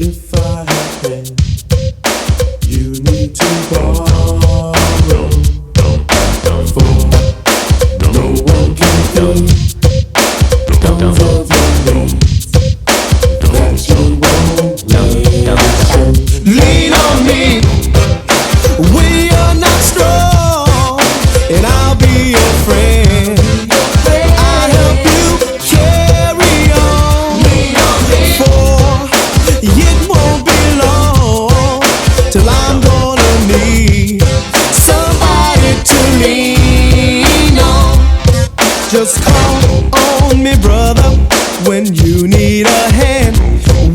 If I have pen, you need to borrow. For no one can think of your needs that you won't need. Lean on me. We are not strong, and I'll be your friend. I'll help you carry on. For it won't be long till I'm gonna need somebody to lean on. Just call on me, brother, when you need a hand.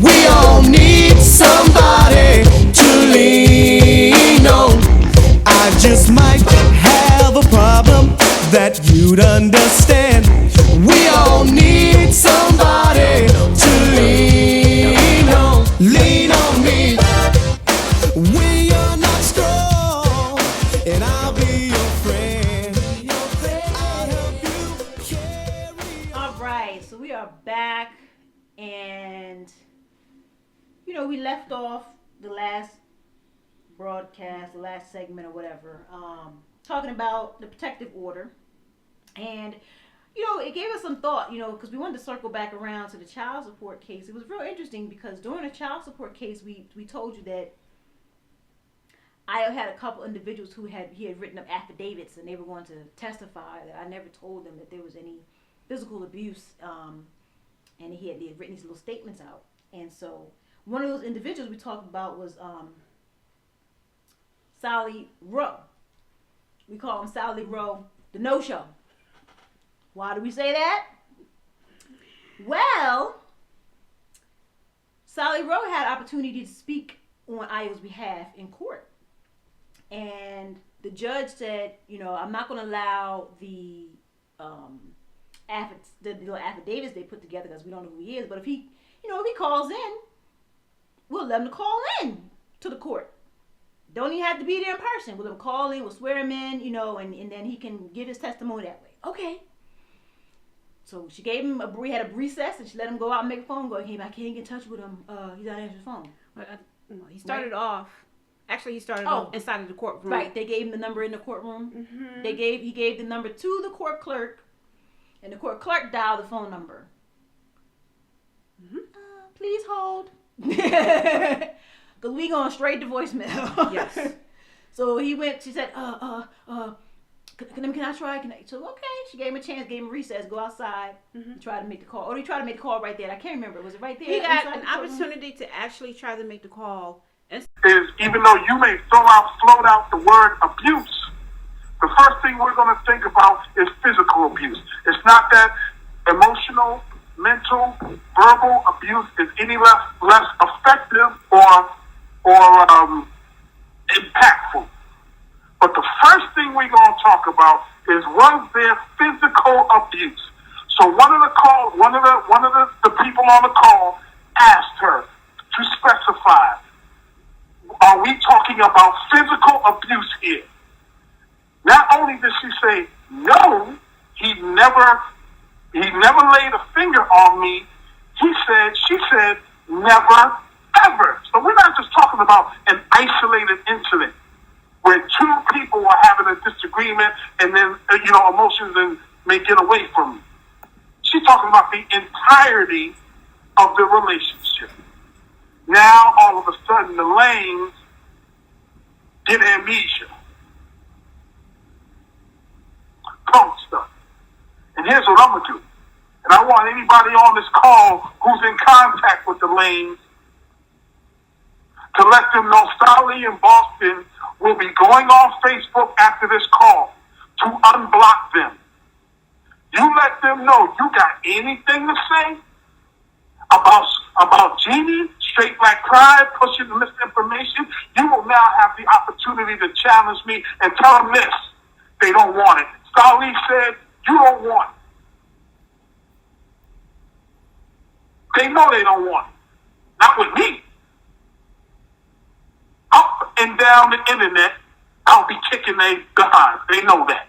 We all need somebody to lean on. I just might have a problem that you'd understand. We all need somebody to lean on. Lean on me. We are not strong, and I'll be your friend. I'll help you carry on. All right, so we are back, and we left off the last broadcast, the last segment or whatever, talking about the protective order, and it gave us some thought, because we wanted to circle back around to the child support case. It was real interesting because during the child support case, we told you that I had a couple individuals he had written up affidavits, and they were going to testify that I never told them that there was any physical abuse, and they had written these little statements out. And so one of those individuals we talked about was Salih Rowe. We call him Salih Rowe, the no-show. Why do we say that? Well, Salih Rowe had opportunity to speak on Ayo's behalf in court. And the judge said, I'm not going to allow the little affidavits they put together because we don't know who he is. But if he calls in, we'll let him to call in to the court. Don't even have to be there in person. We'll let him call in, we'll swear him in, and then he can give his testimony that way. Okay. So she gave him we had a recess, and she let him go out and make a phone call. He came back, can't get in touch with him. He's not answering his phone. He started off. Actually, he started off inside of the courtroom. Right. They gave him the number in the courtroom. Mm-hmm. He gave the number to the court clerk, and the court clerk dialed the phone number. Mm-hmm. Please hold. Because we going straight to voicemail. Yes. So he went, she said, can I try? So, okay. She gave him a chance, gave him a recess, go outside, and try to make the call. Or he tried to make the call right there. I can't remember. Was it right there? He got an opportunity to actually try to make the call. Is even though you may float out the word abuse, the first thing we're going to think about is physical abuse. It's not that emotional, mental, verbal abuse is any less effective or impactful. But the first thing we're going to talk about is, was there physical abuse? So one of the people on the call asked her to specify, are we talking about physical abuse here? Not only did she say no, he never laid a finger on me. She said never ever. So we're not just talking about an isolated incident where two people were having a disagreement and then emotions may get away from you. She's talking about the entirety of the relationship. Now all of a sudden the lanes get amnesia. Punk stuff. And here's what I'm gonna do. And I want anybody on this call who's in contact with the lanes to let them know Salih in Boston will be going on Facebook after this call to unblock them. You let them know you got anything to say about Genie, Straight Black Pride, pushing the misinformation. You will now have the opportunity to challenge me and tell them this. They don't want it. Salih said, you don't want it. They know they don't want it. Not with me. Up and down the internet, I'll be kicking their behind. They know that.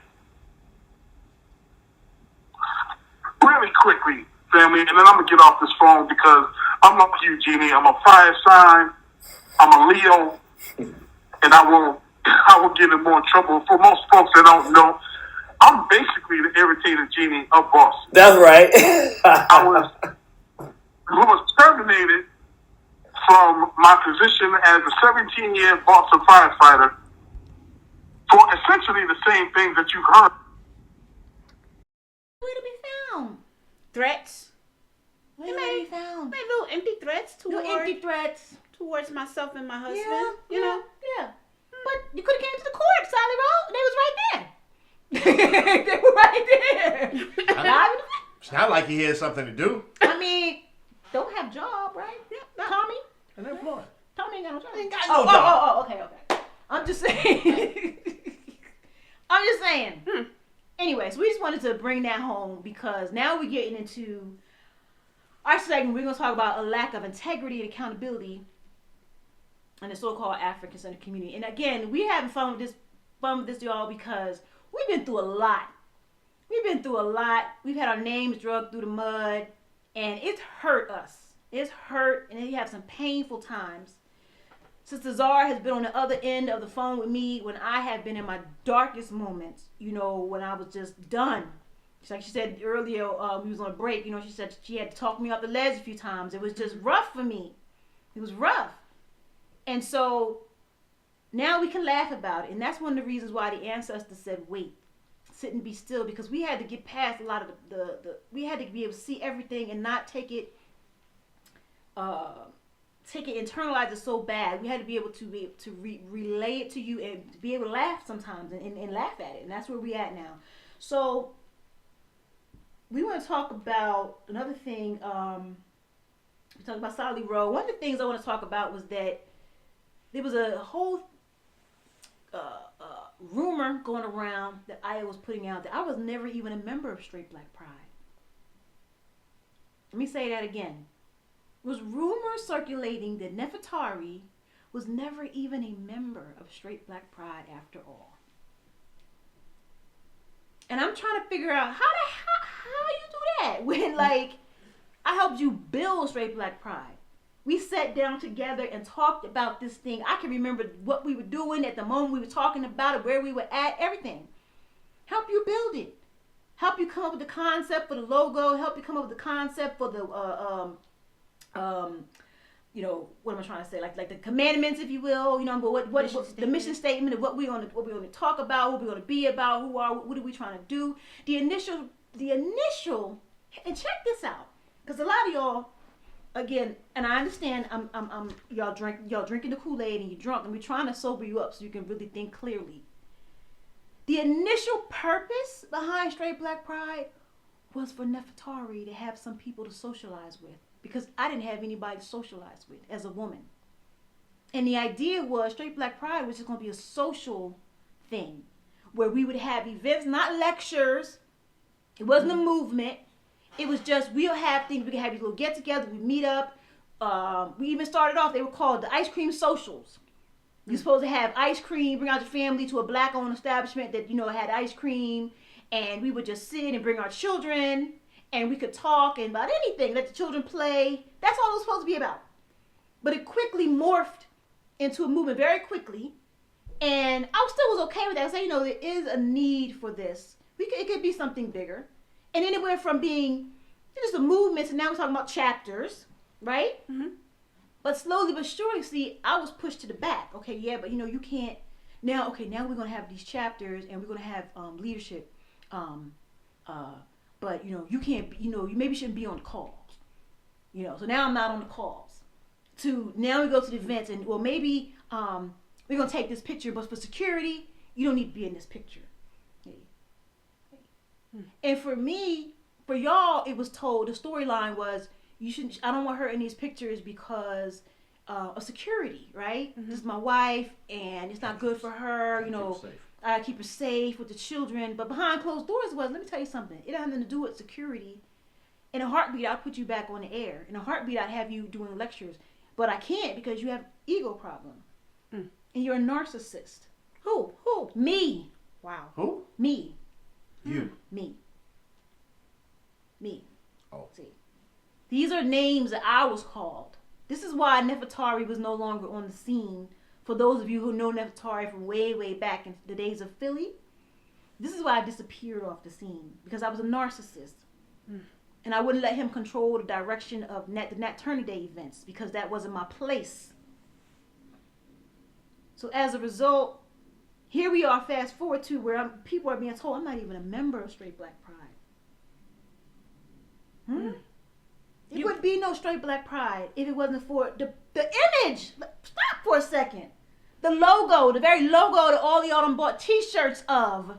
Really quickly, family, and then I'm going to get off this phone because I'm like you, Genie. I'm a fire sign. I'm a Leo, and I will get in more trouble. For most folks that don't know, I'm basically the irritated genie of Boston. That's right. I was terminated from my position as a 17-year Boston firefighter for essentially the same things that you've heard. Where to be found? Threats. Where to be found? Made little empty threats towards myself and my husband. Yeah. But you could have came to the court, Salih Road. They was right there. They were right there. It's not like he had something to do. I mean, don't have job, right? Yeah. Tommy? Unemployed. Tommy ain't got no job. Ain't got no job. Okay. I'm just saying. Anyways, we just wanted to bring that home because now we're getting into our segment. We're going to talk about a lack of integrity and accountability in the so-called African-centered community. And again, we're having fun with this, y'all, because we've been through a lot. We've had our names dragged through the mud, and it's hurt us. It's hurt, and we have some painful times. Sis Tazara has been on the other end of the phone with me when I have been in my darkest moments, when I was just done. Like she said earlier, we was on a break, she said she had to talk me off the ledge a few times. It was just rough for me. It was rough. And so now we can laugh about it. And that's one of the reasons why the ancestors said, wait, sit and be still, because we had to get past a lot of we had to be able to see everything and not take it, internalize it so bad. We had to be able to relay it to you and to be able to laugh sometimes and laugh at it. And that's where we at now. So we want to talk about another thing. We talked about Salih Road. One of the things I want to talk about was that there was a whole rumor going around that I was putting out that I was never even a member of Straight Black Pride. Let me say that again. There was rumors circulating that Nefertari was never even a member of Straight Black Pride after all. And I'm trying to figure out how you do that when, I helped you build Straight Black Pride. We sat down together and talked about this thing. I can remember what we were doing at the moment we were talking about it, where we were at, everything. Help you build it. Help you come up with the concept for the logo. Help you come up with the concept for the, what am I trying to say? Like the commandments, if you will. What the mission statement of what we want to talk about, what we want to be about, what are we trying to do? The initial, and check this out, because a lot of y'all. Again, and I understand y'all drinking the Kool-Aid and you're drunk, and we're trying to sober you up so you can really think clearly. The initial purpose behind Straight Black Pride was for Nefertari to have some people to socialize with, because I didn't have anybody to socialize with as a woman. And the idea was Straight Black Pride was just going to be a social thing where we would have events, not lectures. It wasn't a movement. It was just, we'll have things, we can have these little get together, we meet up. We even started off, they were called the ice cream socials. You're supposed to have ice cream, bring out your family to a black owned establishment that, had ice cream, and we would just sit and bring our children, and we could talk and about anything, let the children play. That's all it was supposed to be about. But it quickly morphed into a movement very quickly, and I still was okay with that. I said, there is a need for this. It could be something bigger. And then it went from being just a movement to now we're talking about chapters, right? Mm-hmm. But slowly but surely, see, I was pushed to the back. Okay, yeah, but you can't. Now we're going to have these chapters and we're going to have leadership. But, you can't, you maybe shouldn't be on the calls. So now I'm not on the calls. Now we go to the events and, well, maybe we're going to take this picture, but for security, you don't need to be in this picture. And for me, for y'all, it was told, the storyline was, I don't want her in these pictures because of security, right? Mm-hmm. This is my wife, and it's not good for her, I keep her safe with the children. But behind closed doors let me tell you something, it had nothing to do with security. In a heartbeat, I'll put you back on the air. In a heartbeat, I'd have you doing lectures. But I can't because you have ego problem. And you're a narcissist. Who? Me. Wow. Who? Me. You. Me. Oh. See. These are names that I was called. This is why Nefertari was no longer on the scene. For those of you who know Nefertari from way, way back in the days of Philly, this is why I disappeared off the scene. Because I was a narcissist. And I wouldn't let him control the direction of the Nat Turner Day events because that wasn't my place. So as a result, here we are, fast forward to where people are being told I'm not even a member of Straight Black Pride. It would be no Straight Black Pride if it wasn't for the image. Stop for a second. The logo, the very logo that all y'all done bought t-shirts of,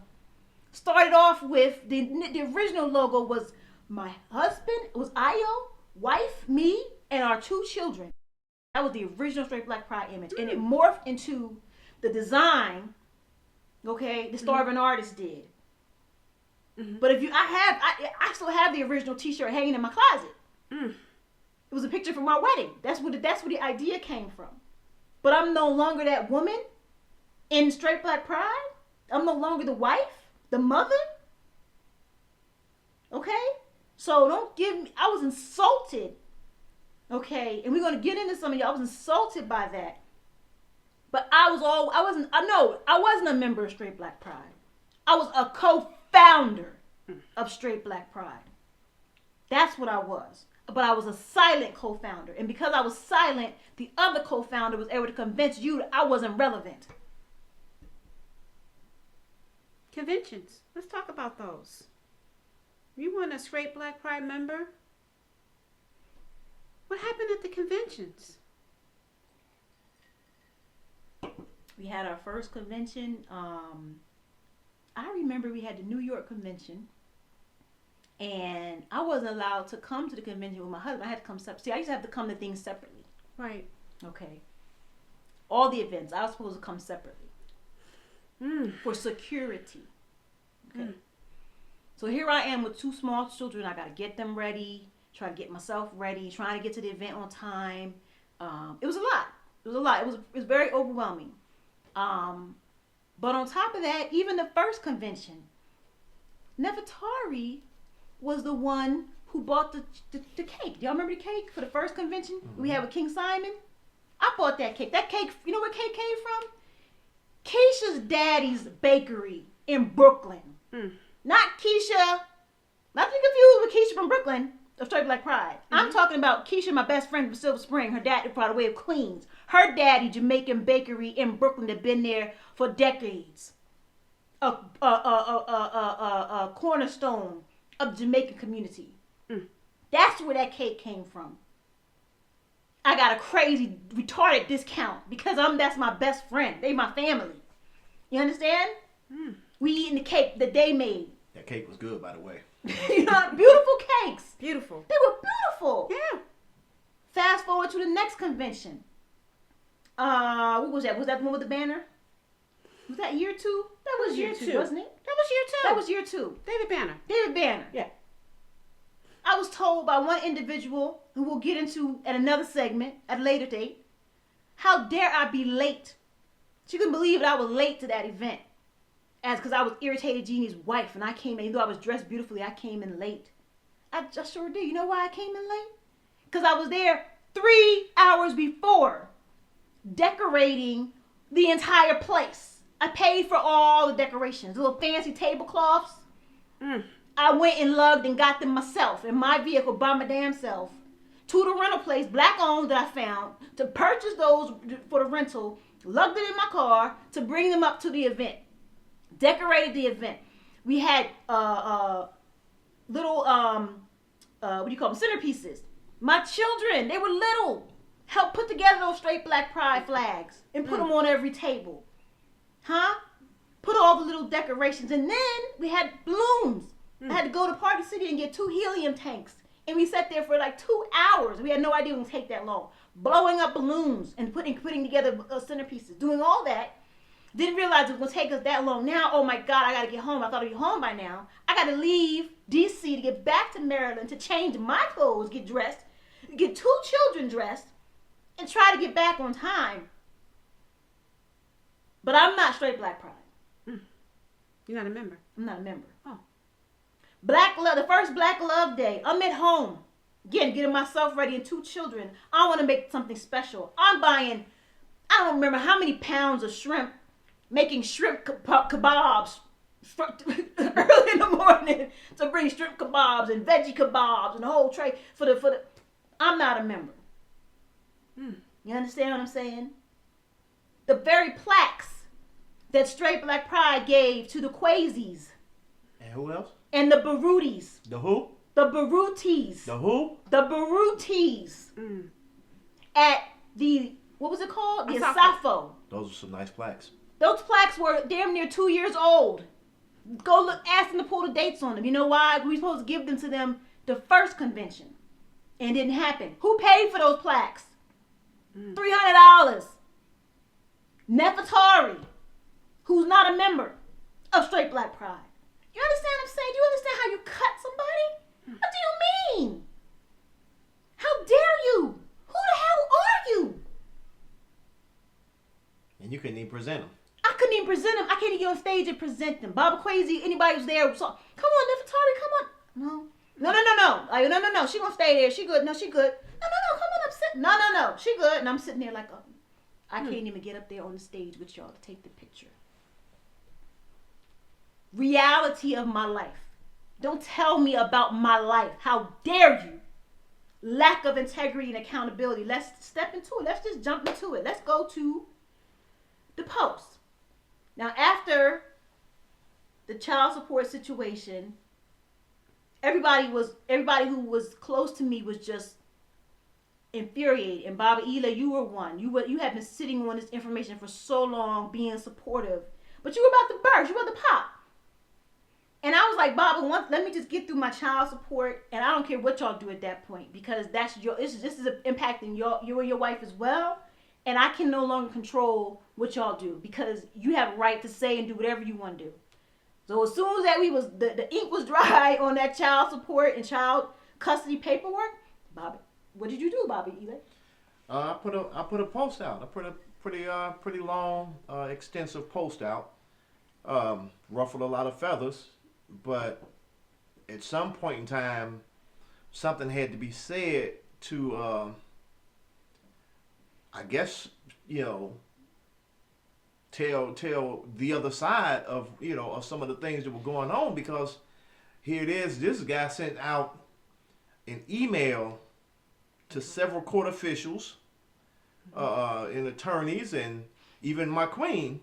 started off with, the original logo was my husband, it was Ayo, wife, me, and our 2 children. That was the original Straight Black Pride image. And it morphed into the design, okay, the Starving Artist did. But if I still have the original t-shirt hanging in my closet. It was a picture from our wedding. That's where the idea came from. But I'm no longer that woman in Straight Black Pride. I'm no longer the wife, the mother. Okay? So don't give me, I was insulted. Okay? And we're going to get into some of y'all. I was insulted by that. But I wasn't a member of Straight Black Pride. I was a co-founder of Straight Black Pride. That's what I was. But I was a silent co-founder. And because I was silent, the other co-founder was able to convince you that I wasn't relevant. Conventions. Let's talk about those. You weren't a Straight Black Pride member? What happened at the conventions? We had our first convention. I remember we had the New York convention. And I wasn't allowed to come to the convention with my husband. I had to come separately. See, I used to have to come to things separately. Right. Okay. All the events, I was supposed to come separately. For security. Okay. So here I am with 2 small children. I got to get them ready, try to get myself ready, trying to get to the event on time. It was a lot. It was very overwhelming. But on top of that, even the first convention, Nefertari was the one who bought the cake. Y'all remember the cake for the first convention we had with King Simon? I bought that cake. That cake, you know where cake came from? Keisha's daddy's bakery in Brooklyn. Not Keisha, not to be confused with Keisha from Brooklyn of Straight Black Pride. I'm talking about Keisha, my best friend from Silver Spring. Her dad, by the way, of Queens. Her daddy, Jamaican bakery in Brooklyn, that been there for decades. A cornerstone of the Jamaican community. That's where that cake came from. I got a crazy, retarded discount because that's my best friend. They my family. You understand? We eating the cake that they made. That cake was good, by the way. You know, beautiful cakes. Beautiful. They were beautiful. Yeah. Fast forward to the next convention. What was that? Was that the one with the banner? Was that year 2? That was year 2, wasn't it? That was year 2. That was year 2. David Banner. David Banner. Yeah. I was told by one individual, who we'll get into at another segment at a later date, how dare I be late? She couldn't believe that I was late to that event. Because I was Irritated Genie's wife, and I came in, even though I was dressed beautifully, I came in late. I just sure did. You know why I came in late? Because I was there 3 hours before, decorating the entire place. I paid for all the decorations, little fancy tablecloths. I went and lugged and got them myself in my vehicle by my damn self to the rental place, black owned, that I found, to purchase those for the rental, lugged it in my car to bring them up to the event, decorated the event. We had little, what do you call them, centerpieces. My children, they were little, helped put together those Straight Black Pride flags and put them on every table. Put all the little decorations. And then we had balloons. I had to go to Party City and get 2 helium tanks. And we sat there for like 2 hours. We had no idea it would take that long. Blowing up balloons and putting together centerpieces. Doing all that. Didn't realize it was going to take us that long. Now, oh my God, I got to get home. I thought I'd be home by now. I got to leave D.C. to get back to Maryland to change my clothes, get dressed, get 2 children dressed, and try to get back on time. But I'm not Straight Black Pride. You're not a member? I'm not a member. Oh. Black Love, the first Black Love Day, I'm at home. Again, getting myself ready and 2 children. I want to make something special. I'm buying, I don't remember how many pounds of shrimp, making shrimp kebabs early in the morning to bring shrimp kebabs and veggie kebabs and the whole tray for the. I'm not a member. You understand what I'm saying? The very plaques that Straight Black Pride gave to the Quasies. And who else? And the Barutis. The who? The Barutis. The who? The Barutis. At the, what was it called? The Asafo. Those are some nice plaques. Those plaques were damn near 2 years old. Go look, ask them to pull the dates on them. You know why? We were supposed to give them to them the first convention. And it didn't happen. Who paid for those plaques? $300. Nefertari, who's not a member of Straight Black Pride. You understand what I'm saying? Do you understand how you cut somebody? What do you mean? How dare you? Who the hell are you? And you couldn't even present them. I couldn't even present them. I can't even get on stage and present them. Baba Quasi, anybody who's there, so, come on, Nefertari, come on. No. No. She gonna stay there. She good. No, she good. No. Come on, I'm sitting. No. She good. And I'm sitting there like, I can't even get up there on the stage with y'all to take the picture. Reality of my life. Don't tell me about my life. How dare you? Lack of integrity and accountability. Let's step into it. Let's just jump into it. Let's go to the post. Now, after the child support situation, everybody who was close to me was just infuriated. And Baba Ela, you were one. You had been sitting on this information for so long, being supportive, but you were about to burst. You were about to pop. And I was like, Baba, let me just get through my child support, and I don't care what y'all do at that point, because this is impacting you and your wife as well, and I can no longer control what y'all do, because you have a right to say and do whatever you want to do. So as soon as the ink was dry on that child support and child custody paperwork, Bobby, what did you do, Bobby Ela? I put a post out. I put a pretty long, extensive post out. Ruffled a lot of feathers, but at some point in time, something had to be said to, I guess, tell the other side of of some of the things that were going on, because here it is, this guy sent out an email to several court officials and attorneys and even my queen,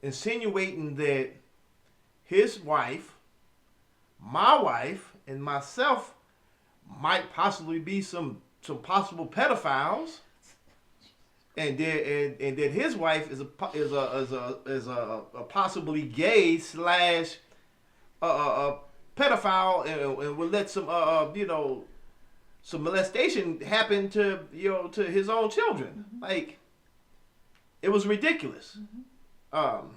insinuating that his wife, my wife, and myself might possibly be some possible pedophiles. And that his wife is a possibly gay / pedophile, and will let some molestation happen to to his own children. Mm-hmm. Like, it was ridiculous. Mm-hmm.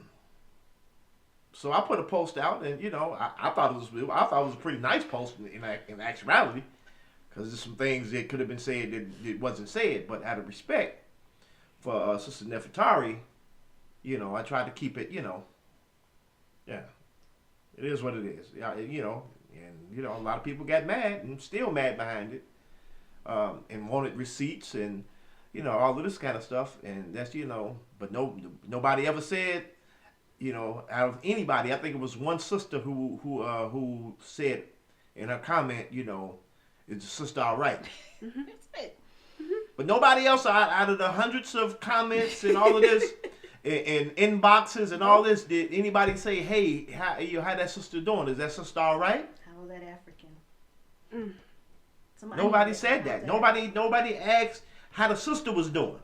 So I put a post out, and I thought it was a pretty nice post in actuality, because there's some things that could have been said that wasn't said, but out of respect for Sister Nefertari, I tried to keep it, yeah, it is what it is. And a lot of people got mad and still mad behind it, and wanted receipts and all of this kind of stuff, and that's but nobody ever said, out of anybody. I think it was one sister who said in her comment, is the sister all right? That's it. But nobody else out of the hundreds of comments and all of this and inboxes and all this, did anybody say, hey, how that sister doing? Is that sister all right? How was that African? Nobody said that. Nobody asked how the sister was doing.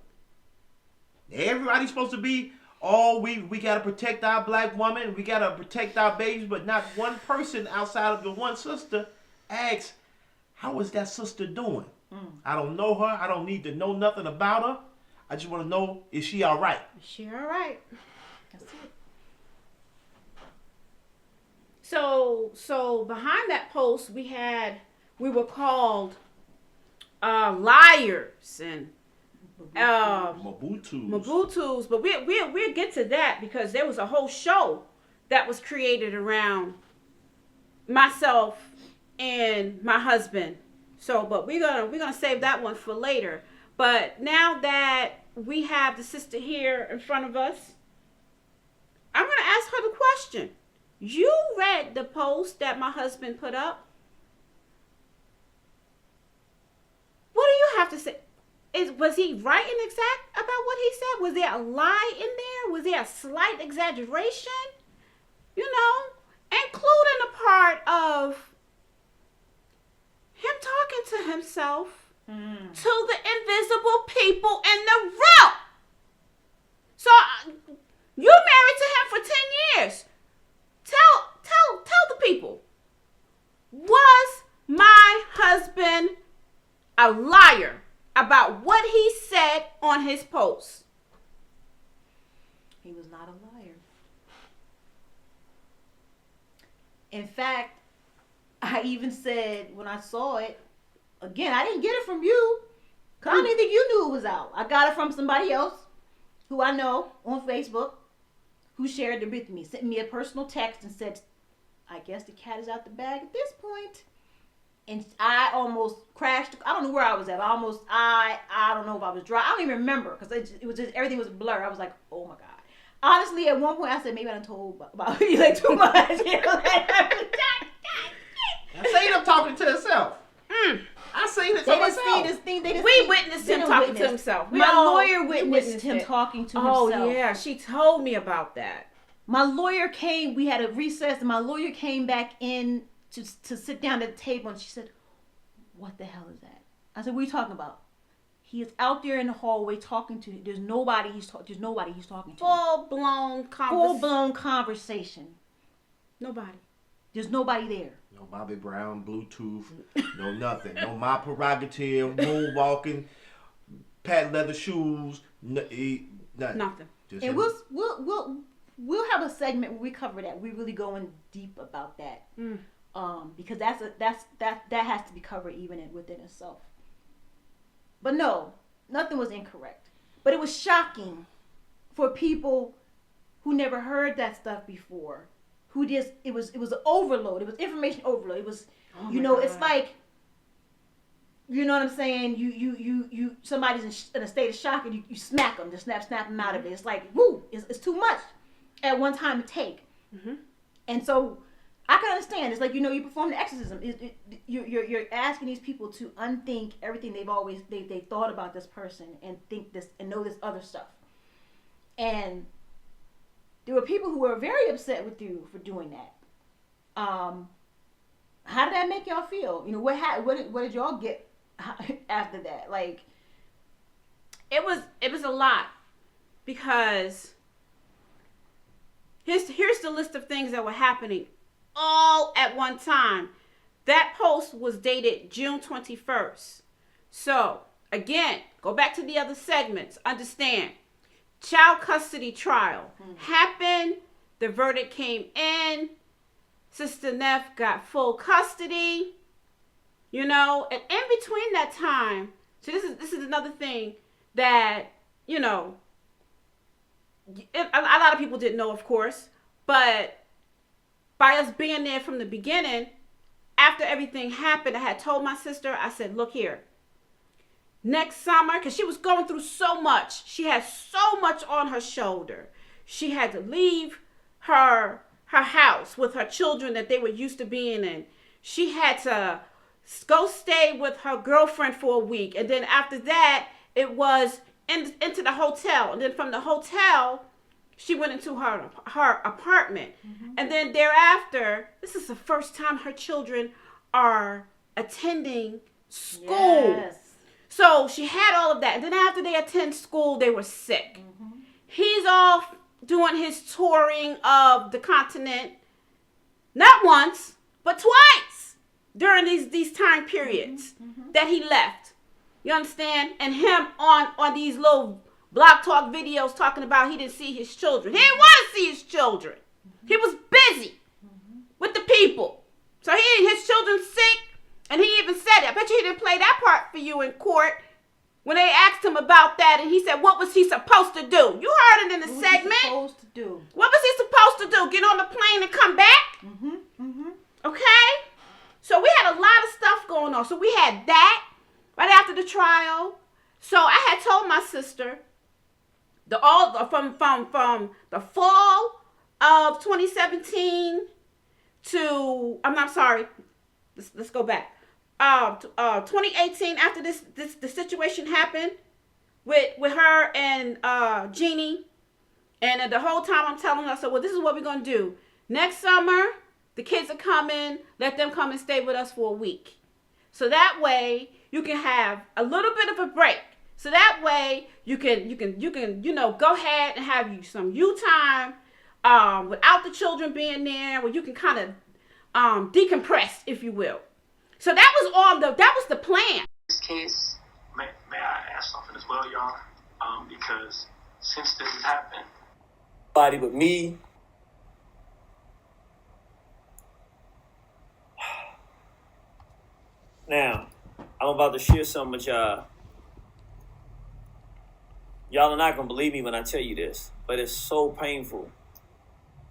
Everybody's supposed to be, we got to protect our black woman, we got to protect our babies, but not one person outside of the one sister asked, how is that sister doing? I don't know her. I don't need to know nothing about her. I just want to know, is she all right? Is she all right? That's it. So behind that post, we were called liars and Mabutus, but we'll get to that, because there was a whole show that was created around myself and my husband So, but we're gonna save that one for later. But now that we have the sister here in front of us, I'm gonna ask her the question. You read the post that my husband put up. What do you have to say? Was he right and exact about what he said? Was there a lie in there? Was there a slight exaggeration? You know, including the part of him talking to himself to the invisible people in the room. So you married to him for 10 years. Tell the people. Was my husband a liar about what he said on his post? He was not a liar. In fact, I even said when I saw it, again, I didn't get it from you. Because I didn't think you knew it was out. I got it from somebody else who I know on Facebook who shared it with me. Sent me a personal text and said, I guess the cat is out the bag at this point. And I almost crashed. I don't know where I was at. I don't know if I was dry. I don't even remember because it was just, everything was a blur. I was like, oh my God. Honestly, at one point I said, maybe I done told about you like too much. You know, I seen him talking to himself. I seen it to myself. We witnessed him talking to himself. My lawyer witnessed him talking to himself. Oh yeah, she told me about that. My lawyer came. We had a recess, and my lawyer came back in to sit down at the table, and she said, "What the hell is that?" I said, "What are you talking about?" He is out there in the hallway talking to. There's nobody he's talking to. Full blown conversation. Nobody. There's nobody there. No Bobby Brown, Bluetooth, no nothing. No My Prerogative, moonwalking, patent leather shoes, nothing. Just and we'll have a segment where we cover that. We really go in deep about that. Because that has to be covered even within itself. But no, nothing was incorrect. But it was shocking for people who never heard that stuff before. Who just it was an overload. It was information overload. It was it's like, you know what I'm saying? You somebody's in a state of shock and you smack them, just snap them out of it. It's like, woo, it's too much at one time to take. And so I can understand. It's like, you perform the exorcism. You're asking these people to unthink everything they thought about this person and think this and know this other stuff. And there were people who were very upset with you for doing that. How did that make y'all feel? What did y'all get after that? Like, it was a lot, because here's the list of things that were happening all at one time. That post was dated June 21st. So again, go back to the other segments. Understand. Child custody trial happened. The verdict came in. Sister Neff got full custody. And in between that time, so this is another thing that, a lot of people didn't know, of course, but by us being there from the beginning, after everything happened, I had told my sister, I said, look here. Next summer, because she was going through so much. She had so much on her shoulder. She had to leave her house with her children that they were used to being in. She had to go stay with her girlfriend for a week. And then after that, it was into the hotel. And then from the hotel, she went into her apartment. And then thereafter, this is the first time her children are attending school. Yes. So she had all of that. And then after they attend school, they were sick. He's off doing his touring of the continent, not once, but twice during these time periods that he left. You understand? And him on these little Blog Talk videos talking about he didn't see his children. He didn't want to see his children. He was busy with the people. So his children sick. And he even said it. I bet you he didn't play that part for you in court when they asked him about that. And he said, what was he supposed to do? You heard it in the segment. What was he supposed to do? What was he supposed to do? Get on the plane and come back? Okay? So we had a lot of stuff going on. So we had that right after the trial. So I had told my sister from the fall of 2017 to I'm sorry. Let's go back. 2018 after the situation happened with her and Genie, and the whole time I'm telling her, so well, this is what we're gonna do. Next summer, the kids are coming. Let them come and stay with us for a week. So that way you can have a little bit of a break. So that way you can go ahead and have some you time without the children being there, where you can kind of decompress, if you will. So that was the plan. This case, may I ask something as well, y'all? Because since this has happened, nobody but me. Now, I'm about to share something with y'all. Y'all are not gonna believe me when I tell you this, but it's so painful.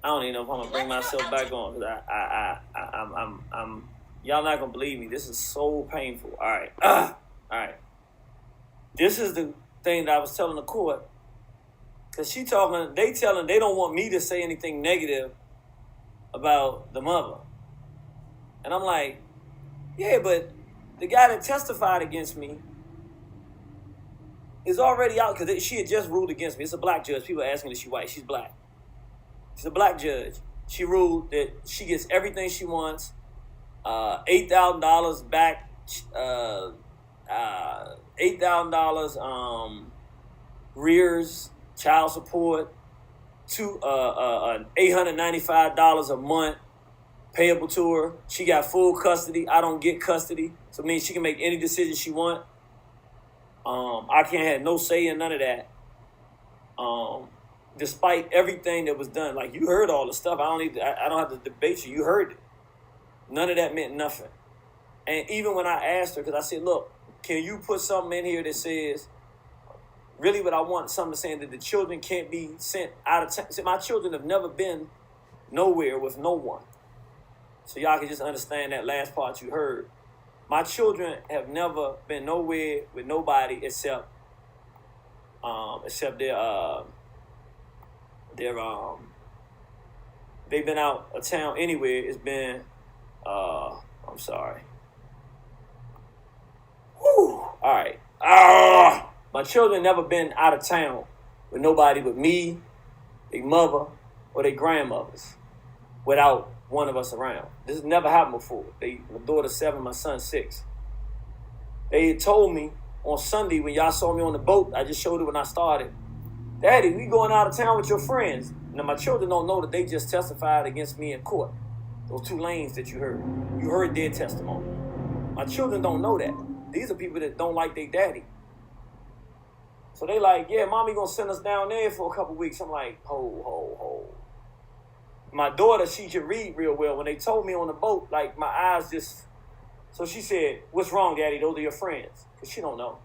I don't even know if I'm gonna bring myself back on, because I'm. Y'all not gonna believe me. This is so painful. All right. All right. This is the thing that I was telling the court. Because they don't want me to say anything negative about the mother. And I'm like, yeah, but the guy that testified against me is already out, because she had just ruled against me. It's a black judge. People are asking if she's white. She's black. She's a black judge. She ruled that she gets everything she wants. $8,000 back, $8,000 rears, child support, $895 a month payable to her. She got full custody. I don't get custody, so it means she can make any decision she want. I can't have no say in none of that. Despite everything that was done, like you heard all the stuff. I don't have to debate you. You heard it. None of that meant nothing. And even when I asked her, because I said, look, can you put something in here that says, really what I want, something saying that the children can't be sent out of town. See, my children have never been nowhere with no one. So y'all can just understand that last part you heard. My children have never been nowhere with nobody except they've been out of town anywhere. It's been I'm sorry. Whew. All right. My children never been out of town with nobody but me, their mother, or their grandmothers, without one of us around. This has never happened before. My daughter's 7, my son's 6. They had told me on Sunday when y'all saw me on the boat, I just showed it when I started, Daddy, we going out of town with your friends. Now, my children don't know that they just testified against me in court. Those 2 lanes that you heard their testimony. My children don't know that. These are people that don't like their daddy. So they like, yeah, Mommy gonna send us down there for a couple weeks. I'm like, ho. My daughter, she can read real well. When they told me on the boat, like my eyes just, so she said, what's wrong, Daddy? Those are your friends. Because she don't know.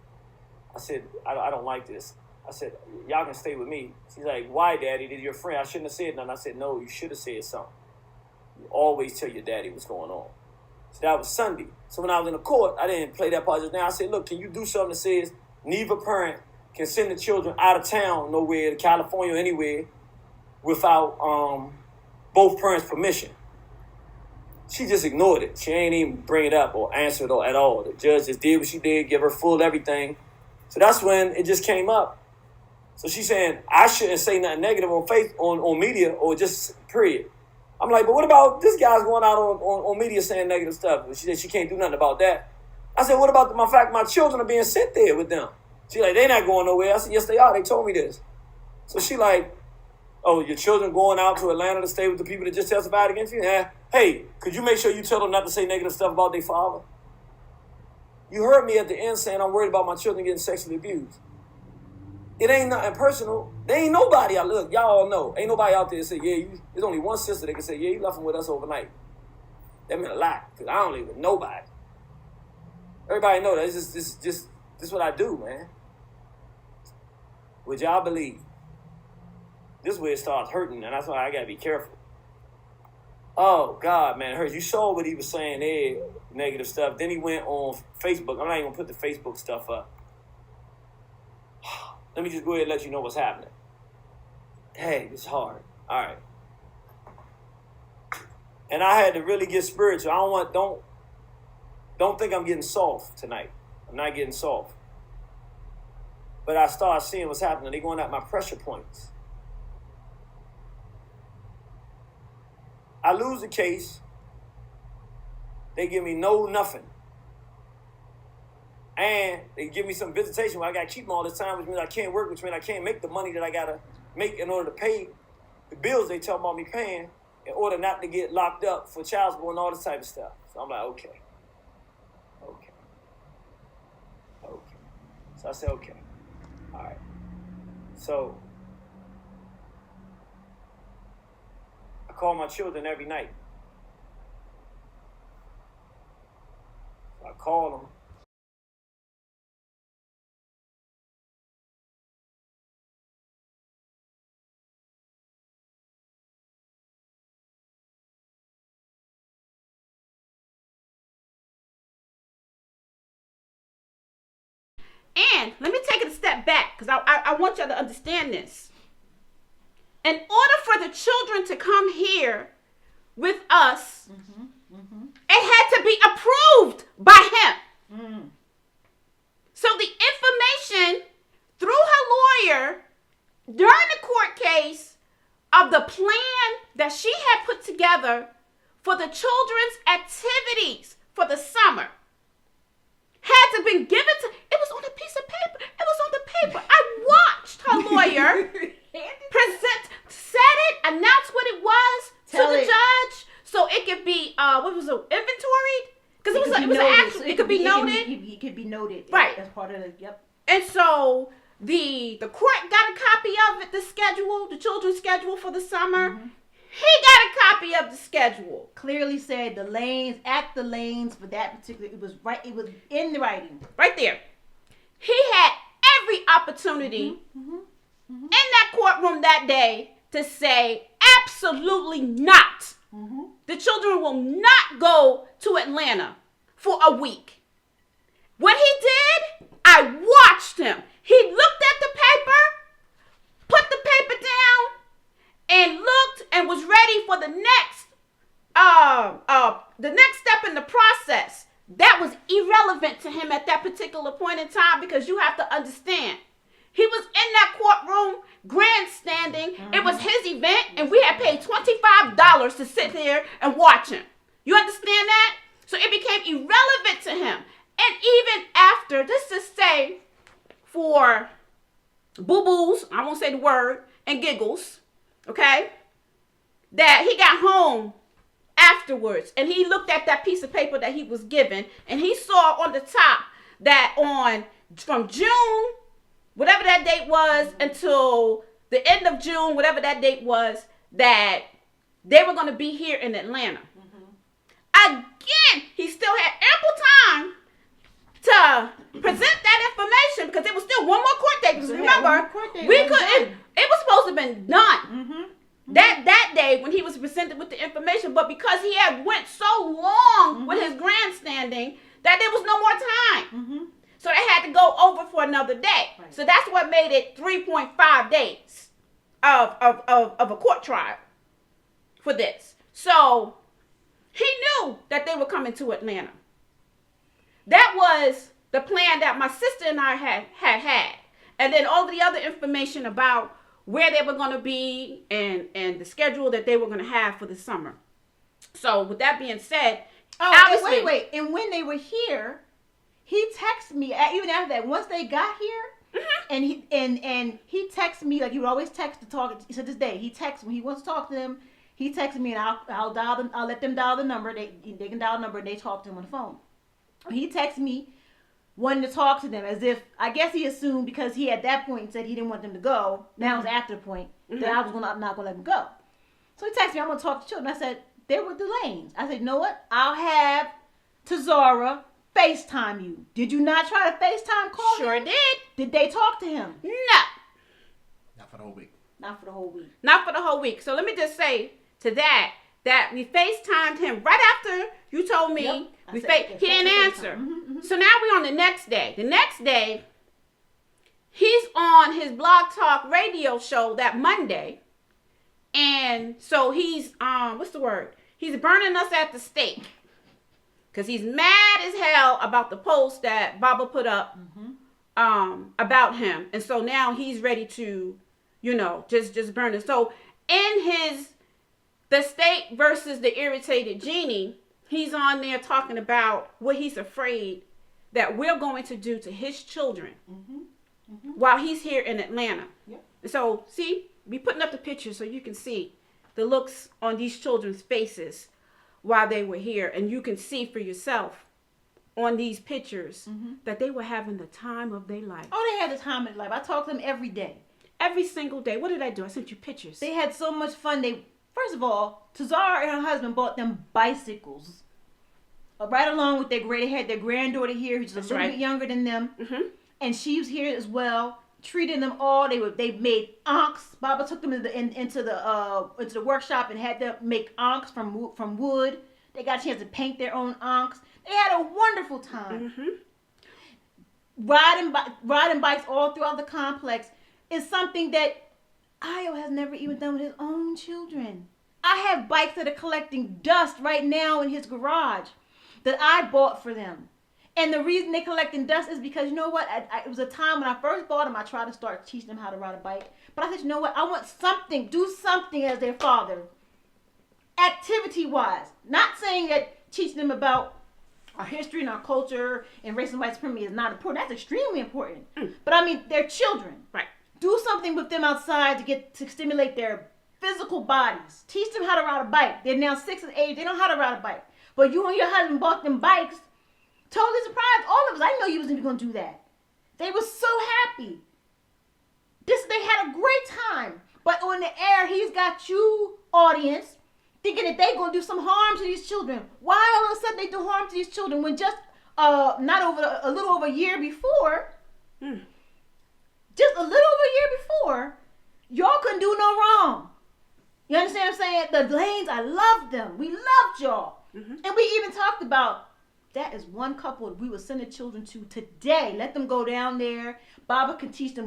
I said, I don't like this. I said, y'all can stay with me. She's like, why, Daddy? They're your friend. I shouldn't have said nothing. I said, no, you should have said something. You always tell your daddy what's going on. So that was Sunday. So when I was in the court, I didn't play that part just now. I said, look, can you do something that says neither parent can send the children out of town nowhere, to California or anywhere, without both parents' permission? She just ignored it. She ain't even bring it up or answer it at all. The judge just did what she did, give her full everything. So that's when it just came up. So she's saying, I shouldn't say nothing negative on media or just period. I'm like, but what about this guy's going out on media saying negative stuff? She said she can't do nothing about that. I said, what about the fact my children are being sent there with them? She like, they not going nowhere. I said, yes, they are. They told me this. So she like, oh, your children going out to Atlanta to stay with the people that just testified against you? Hey, could you make sure you tell them not to say negative stuff about their father? You heard me at the end saying I'm worried about my children getting sexually abused. It ain't nothing personal. There ain't nobody look, y'all all know. Ain't nobody out there that say, yeah, there's only one sister that can say, yeah, you left him with us overnight. That meant a lot, because I don't live with nobody. Everybody know that. This is what I do, man. Would y'all believe? This is where it starts hurting, and that's why I gotta be careful. Oh, God, man, it hurts. You saw what he was saying there negative stuff. Then he went on Facebook. I'm not even going to put the Facebook stuff up. Let me just go ahead and let you know what's happening. Hey, it's hard. All right. And I had to really get spiritual. Don't think I'm getting soft tonight. I'm not getting soft. But I started seeing what's happening. They're going at my pressure points. I lose the case. They give me nothing. And they give me some visitation where I got to keep them all this time, which means I can't work, which means I can't make the money that I got to make in order to pay the bills they tell about me paying in order not to get locked up for child support and all this type of stuff. So I'm like, okay. So I said, okay. All right. So I call my children every night. So I call them. And let me take it a step back because I want y'all to understand this. In order for the children to come here with us, it had to be approved by him. So the information through her lawyer during the court case of the plan that she had put together for the children's activities for the summer had to be given to, it was on a piece of paper. It was on the paper. I watched her lawyer said it, announced what it was to the judge, so it could be, what was it, inventoried? Because it could be noted. It could be noted. Right. As part of the, yep. And so the court got a copy of it, the schedule, the children's schedule for the summer. He got a copy of the schedule. Clearly said the lanes for that particular, it was right, it was in the writing. Right there. He had every opportunity in that courtroom that day to say absolutely not. The children will not go to Atlanta for a week. What he did, I watched him. He looked at the paper, put the paper down, and looked and was ready for the next step in the process. That was irrelevant to him at that particular point in time because you have to understand. He was in that courtroom grandstanding. It was his event and we had paid $25 to sit there and watch him. You understand that? So it became irrelevant to him. And even after, just to say for boo-boos, I won't say the word, and giggles, okay, that he got home afterwards and he looked at that piece of paper that he was given and he saw on the top that from June, whatever that date was, until the end of June, whatever that date was, that they were going to be here in Atlanta. Again, he still had ample time to present that information because it was still one more court date. Because remember, it was supposed to have been done that day when he was presented with the information, but because he had went so long with his grandstanding that there was no more time. So they had to go over for another day. Right. So that's what made it 3.5 days of a court trial for this. So he knew that they were coming to Atlanta. That was the plan that my sister and I had. And then all the other information about where they were going to be and the schedule that they were going to have for the summer. So with that being said, obviously, wait. And when they were here, he texted me, even after that, once they got here, and he texted me, like he would always text to talk, to this day, he texts when he wants to talk to them, he texted me and I'll dial them, I'll let them dial the number, they can dial the number and they talk to him on the phone. He texted me wanting to talk to them as if, I guess he assumed because he at that point said he didn't want them to go, now it's after the point, that I'm not going to let them go. So he texted me, I'm going to talk to children. I said, they were the lanes. I said, you know what? I'll have Tazara FaceTime you. Did you not try to FaceTime call him? Sure did. Did they talk to him? No. Not for the whole week. Not for the whole week. Not for the whole week. So let me just say to that that we FaceTimed him right after you told me. Yep. He didn't answer. Mm-hmm. So now we're on the next day. The next day, he's on his Blog Talk radio show that Monday. And so he's, what's the word? He's burning us at the stake. Because he's mad as hell about the post that Baba put up about him. And so now he's ready to, just burn it. So in the state versus the irritated genie, he's on there talking about what he's afraid that we're going to do to his children while he's here in Atlanta. Yep. So, see, we putting up the pictures so you can see the looks on these children's faces while they were here. And you can see for yourself on these pictures that they were having the time of their life. Oh, they had the time of their life. I talk to them every day. Every single day. What did I do? I sent you pictures. They had so much fun. First of all, Tazara and her husband bought them bicycles. Right along with they had their granddaughter here, who's a little bit younger than them. And she was here as well. Treated them all. They made ankhs. Baba took them into the workshop and had them make ankhs from wood. They got a chance to paint their own ankhs. They had a wonderful time. Riding bikes all throughout the complex is something that Ayo has never even done with his own children. I have bikes that are collecting dust right now in his garage that I bought for them. And the reason they're collecting dust is because, you know what? It was a time when I first bought them, I tried to start teaching them how to ride a bike. But I said, you know what? I want do something as their father. Activity-wise. Not saying that teaching them about our history and our culture and race and white supremacy is not important. That's extremely important. But I mean, they're children. Right. Do something with them outside to stimulate their physical bodies. Teach them how to ride a bike. They're now 6 and 8. They know how to ride a bike. But you and your husband bought them bikes. Totally surprised all of us. I didn't know you was even going to do that. They were so happy. They had a great time. But on the air, he's got you, audience, thinking that they're going to do some harm to these children. Why all of a sudden they do harm to these children when just a little over a year before, just a little over a year before, y'all couldn't do no wrong. You understand what I'm saying? The Lanes, I loved them. We loved y'all. And we even talked about that is one couple we would send the children to today. Let them go down there. Baba can teach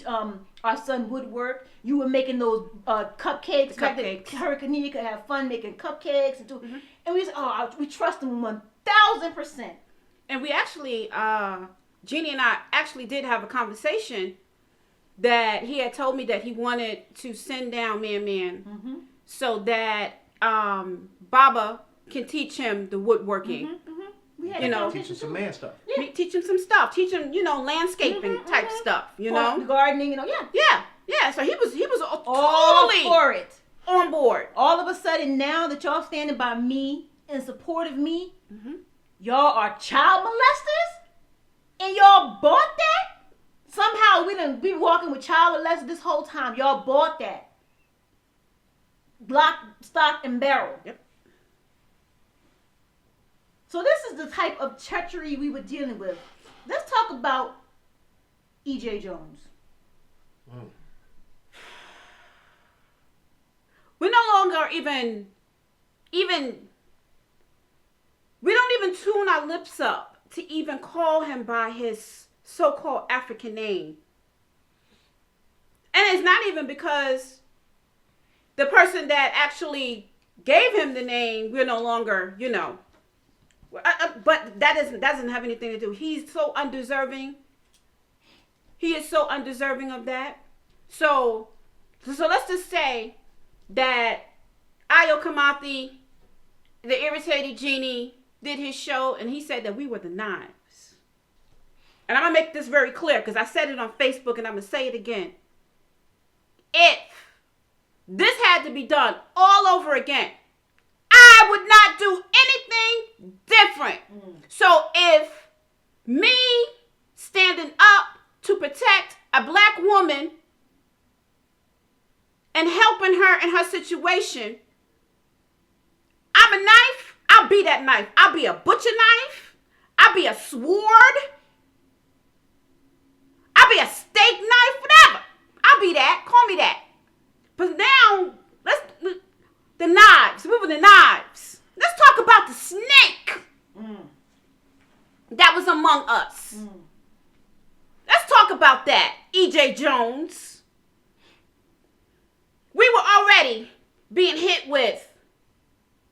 our son woodwork. You were making those cupcakes. Hurricane could have fun making cupcakes and we said, we trust them 1,000%. And we actually, Jeannie and I actually did have a conversation that he had told me that he wanted to send down Man so that Baba can teach him the woodworking. Teach him some man stuff. Yeah. Teach him some stuff. Teach him, landscaping type stuff. Gardening. Yeah. So he was all totally for it, on board. All of a sudden, now that y'all standing by me in support of me, y'all are child molesters, and y'all bought that. Somehow we done be walking with child molesters this whole time. Y'all bought that. Lock, stock, and barrel. Yep. So this is the type of treachery we were dealing with. Let's talk about E.J. Jones. We no longer even we don't even tune our lips up to even call him by his so-called African name. And it's not even because the person that actually gave him the name, we're no longer, but that doesn't have anything to do. He's so undeserving. He is so undeserving of that. So let's just say that Ayo Kamathi, the Irritated Genie, did his show, and he said that we were the knives. And I'm going to make this very clear, because I said it on Facebook, and I'm going to say it again. If this had to be done all over again, I would not do anything different. So if me standing up to protect a black woman and helping her in her situation, I'm a knife, I'll be that knife. I'll be a butcher knife. I'll be a sword. I'll be a steak knife, whatever. I'll be that. Call me that. But now, the knives. We were the E.J. Jones. We were already being hit with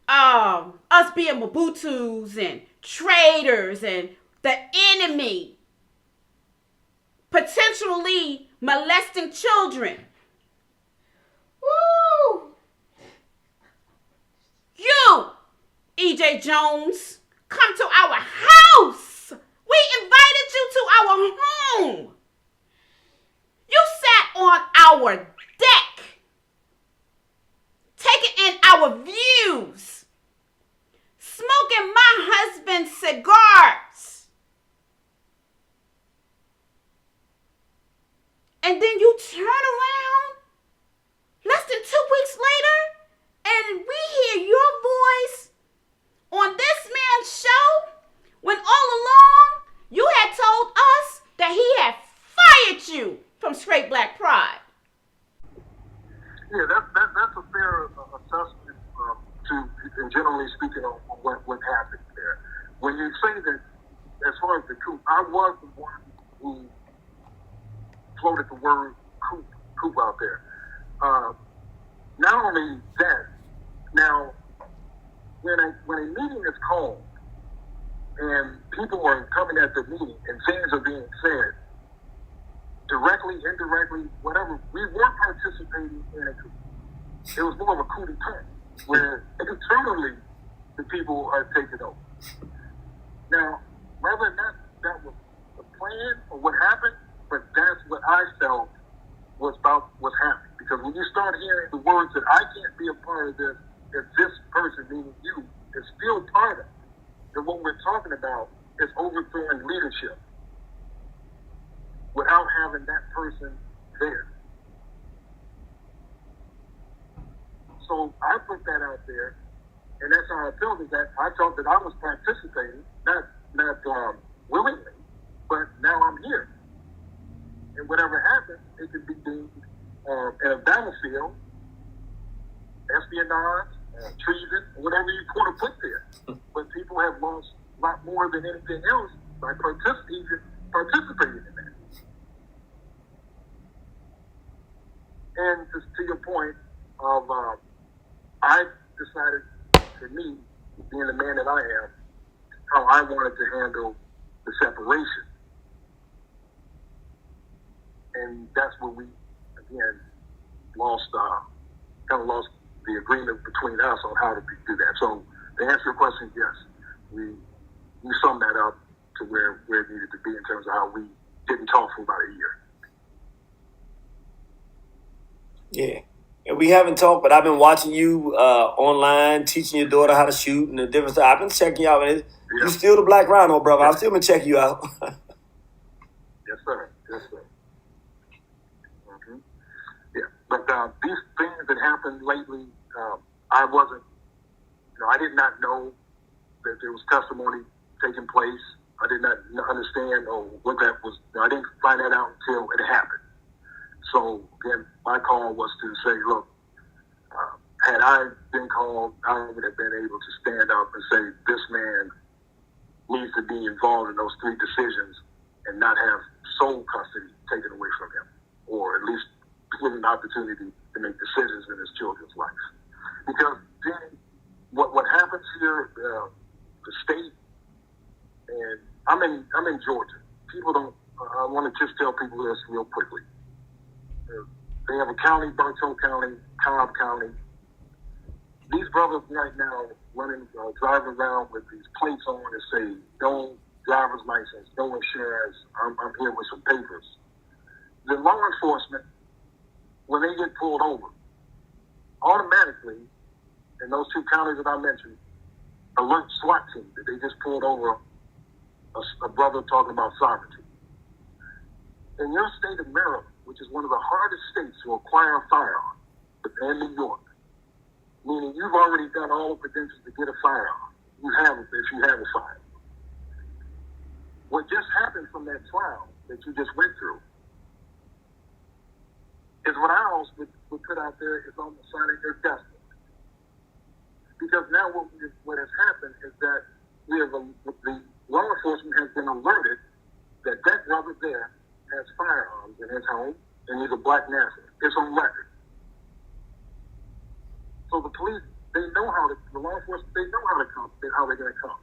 us being Mobutus and traitors and the enemy potentially molesting children. Woo! You, E.J. Jones, come to our house. We invited you to our home. You sat on our deck, taking in our views, smoking my husband's cigars. And then you turn around less than 2 weeks later and we hear your voice on this man's show when all along you had told us that he had fired you from Straight Black Pride. Yeah, that's a fair assessment to, and generally speaking, on what happened there. When you say that, as far as the coup, I was the one who floated the word coup out there. Not only that, now when a meeting is called and people are coming at the meeting and things are being said, directly, indirectly, whatever, we weren't participating in a coup. It was more of a coup d'etat, where internally the people are taking over. Now, whether or not that was the plan or what happened, but that's what I felt was about what's happening. Because when you start hearing the words that I can't be a part of this, if this person, meaning you, is still part of it, then what we're talking about is overthrowing leadership without having that person there. So I put that out there, and that's how I felt, is that I felt that I was participating, not willingly, but now I'm here. And whatever happens, it could be deemed in a battlefield, espionage, treason, whatever you want to put there. But people have lost a lot more than anything else by participating in that. And to your point of, I decided, for me, being the man that I am, how I wanted to handle the separation. And that's where we, again, lost the agreement between us on how to do that. So to answer your question, yes, we summed that up to where it needed to be in terms of how we didn't talk for about a year. Yeah. And we haven't talked, but I've been watching you online, teaching your daughter how to shoot and the different stuff. I've been checking you out. Man. Yeah. You still the Black Rhino, brother. I've still been checking you out. Yes, sir. Yes, sir. Mm-hmm. Yeah. But these things that happened lately, I wasn't, I did not know that there was testimony taking place. I did not understand what that was. I didn't find that out until it happened. So, again, my call was to say, look, had I been called, I would have been able to stand up and say, this man needs to be involved in those three decisions and not have sole custody taken away from him, or at least give him an opportunity to make decisions in his children's life. Because then what happens here, the state, and I'm in Georgia. People don't, I want to just tell people this real quickly. They have a county, Bartow County, Cobb County. These brothers right now driving around with these plates on that say, no driver's license, no insurance, I'm here with some papers. The law enforcement, when they get pulled over, automatically, in those two counties that I mentioned, alert SWAT team that they just pulled over a brother talking about sovereignty. In your state of Maryland, which is one of the hardest states to acquire a firearm, and New York, meaning you've already done all the credentials to get a firearm. You have it if you have a firearm. What just happened from that trial that you just went through is what I also would put out there is on the side of your destiny. Because now what has happened is that the law enforcement has been alerted that brother there has firearms in his home and he's a black nationalist. It's on record. So the police, they know the law enforcement, they know how they're going to come.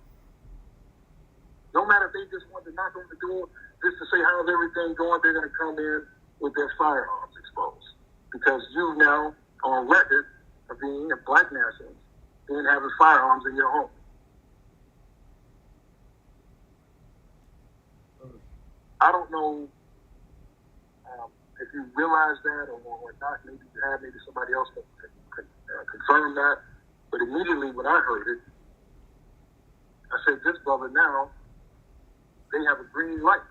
No matter if they just want to knock on the door just to say how's everything going, they're going to come in with their firearms exposed. Because you now are on record of being a black nationalist and having firearms in your home. I don't know if you realize that or not. Maybe you have, maybe somebody else can confirm that. But immediately when I heard it, I said, this brother now, they have a green light.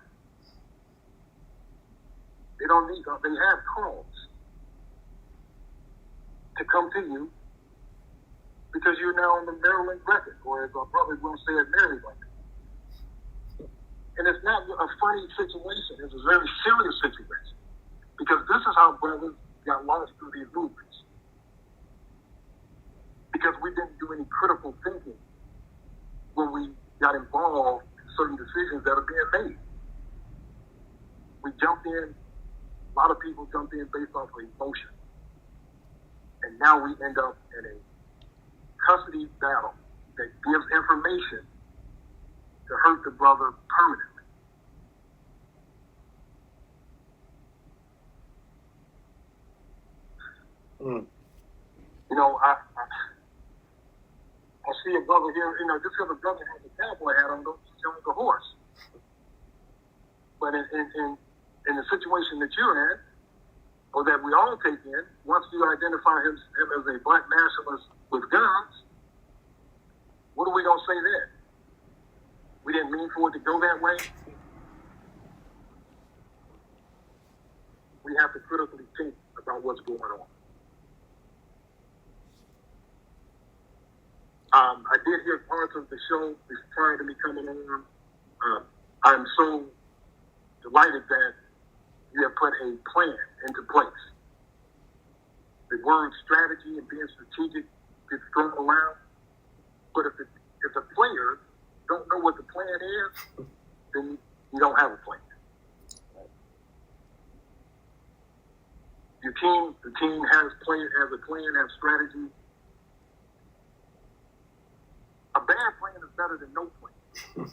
They have calls to come to you because you're now on the Maryland record, or as our brother will say, at Maryland record. And it's not a funny situation. It's a very serious situation. Because this is how brothers got lost through these movements. Because we didn't do any critical thinking when we got involved in certain decisions that are being made. We jumped in, a lot of people jumped in based off of emotion. And now we end up in a custody battle that gives information to hurt the brother permanently. You know, I see a brother here, you know, just because a brother has a cowboy hat on, don't tell him the horse. But in the situation that you're in, or that we all take in, once you identify him as a black nationalist with guns, what are we going to say then? We didn't mean for it to go that way. We have to critically think about what's going on. I did hear parts of the show prior to me coming on. I'm so delighted that you have put a plan into place. The word strategy and being strategic gets thrown around, but if the players don't know what the plan is, then you don't have a plan. The team has a plan, has strategy. A bad plan is better than no plan. In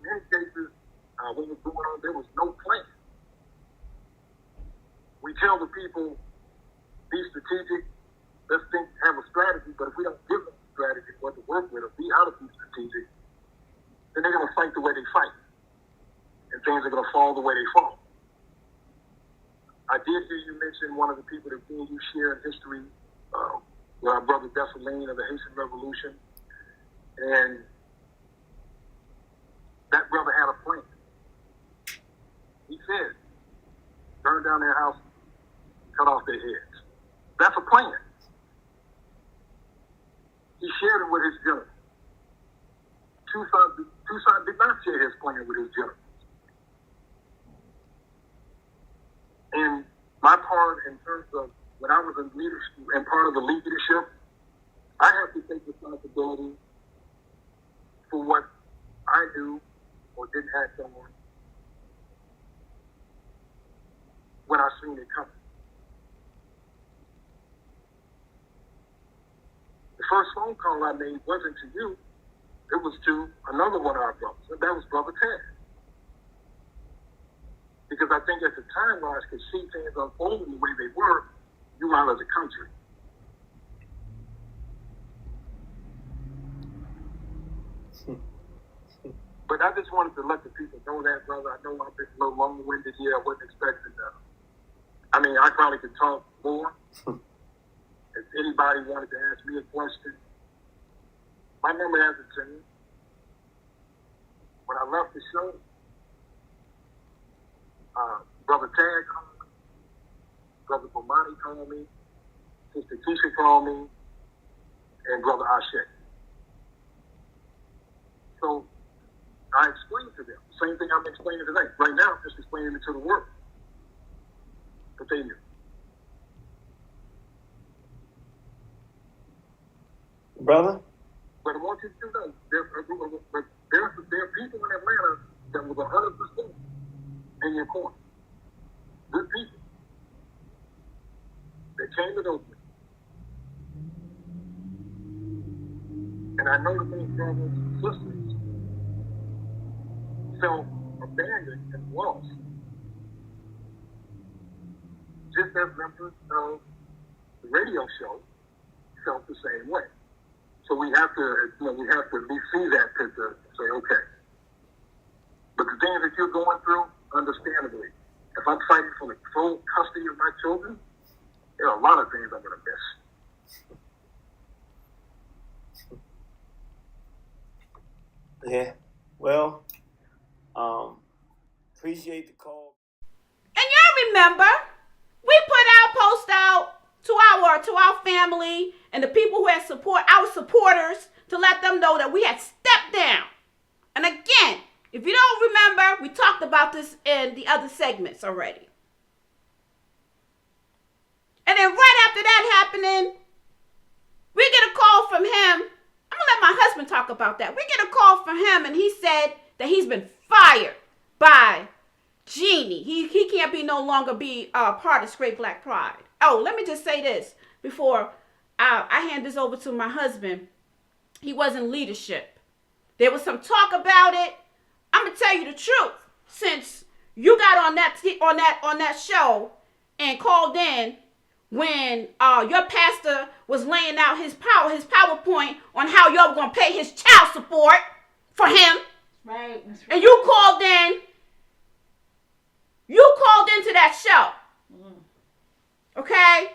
many cases, what was going on, there was no plan. We tell the people, be strategic, let's have a strategy, but if we don't give them a strategy, what to work with, or be how to be strategic, then they're going to fight the way they fight. And things are going to fall the way they fall. I did hear you mention one of the people that you share in history, with our brother Dessalines of the Haitian Revolution. And that brother had a plan. He said, burn down their house, cut off their heads. That's a plan. He shared it with his generals. Toussaint did not share his plan with his generals. And my part in terms of when I was in leadership and part of the leadership, I have to take responsibility for what I knew or didn't act on when I seen it coming. The first phone call I made wasn't to you, it was to another one of our brothers, and that was Brother Ted. Because I think at the time when I could see things unfolding the way they were, you all as a country. But I just wanted to let the people know that, brother. I know I've been a little long-winded here. I wasn't expecting that. I mean, I probably could talk more. If anybody wanted to ask me a question, my number hasn't changed. When I left the show, Brother Tag called me, Brother Bomani called me, Sister Keisha called me, and Brother Ashe. So I explained to them the same thing I'm explaining today. Right now, I'm just explaining it to the world. But they knew. Brother? But I want you to know, there are people in Atlanta that was 100% in your corner. Good people. They came and opened. And I know that many brothers and sisters felt abandoned and lost, just as members of the radio show felt the same way. So we have to at least see that picture and say, okay. But the things that you're going through, understandably, if I'm fighting for the full custody of my children, there are a lot of things I'm going to miss. Yeah. Well, appreciate the call. And y'all remember, we put our post out to our family and the people who had our supporters, to let them know that we had stepped down. And again, if you don't remember, we talked about this in the other segments already. And then right after that happening, we get a call from him. I'm going to let my husband talk about that. We get a call from him, and he said that he's been fired by Genie. He can't no longer be part of Straight Black Pride. Oh, let me just say this before I hand this over to my husband. He was in leadership. There was some talk about it. I'm gonna tell you the truth. Since you got on that show and called in when your pastor was laying out his PowerPoint on how y'all were gonna pay his child support for him, Right. That's right. and you called into that show. Okay?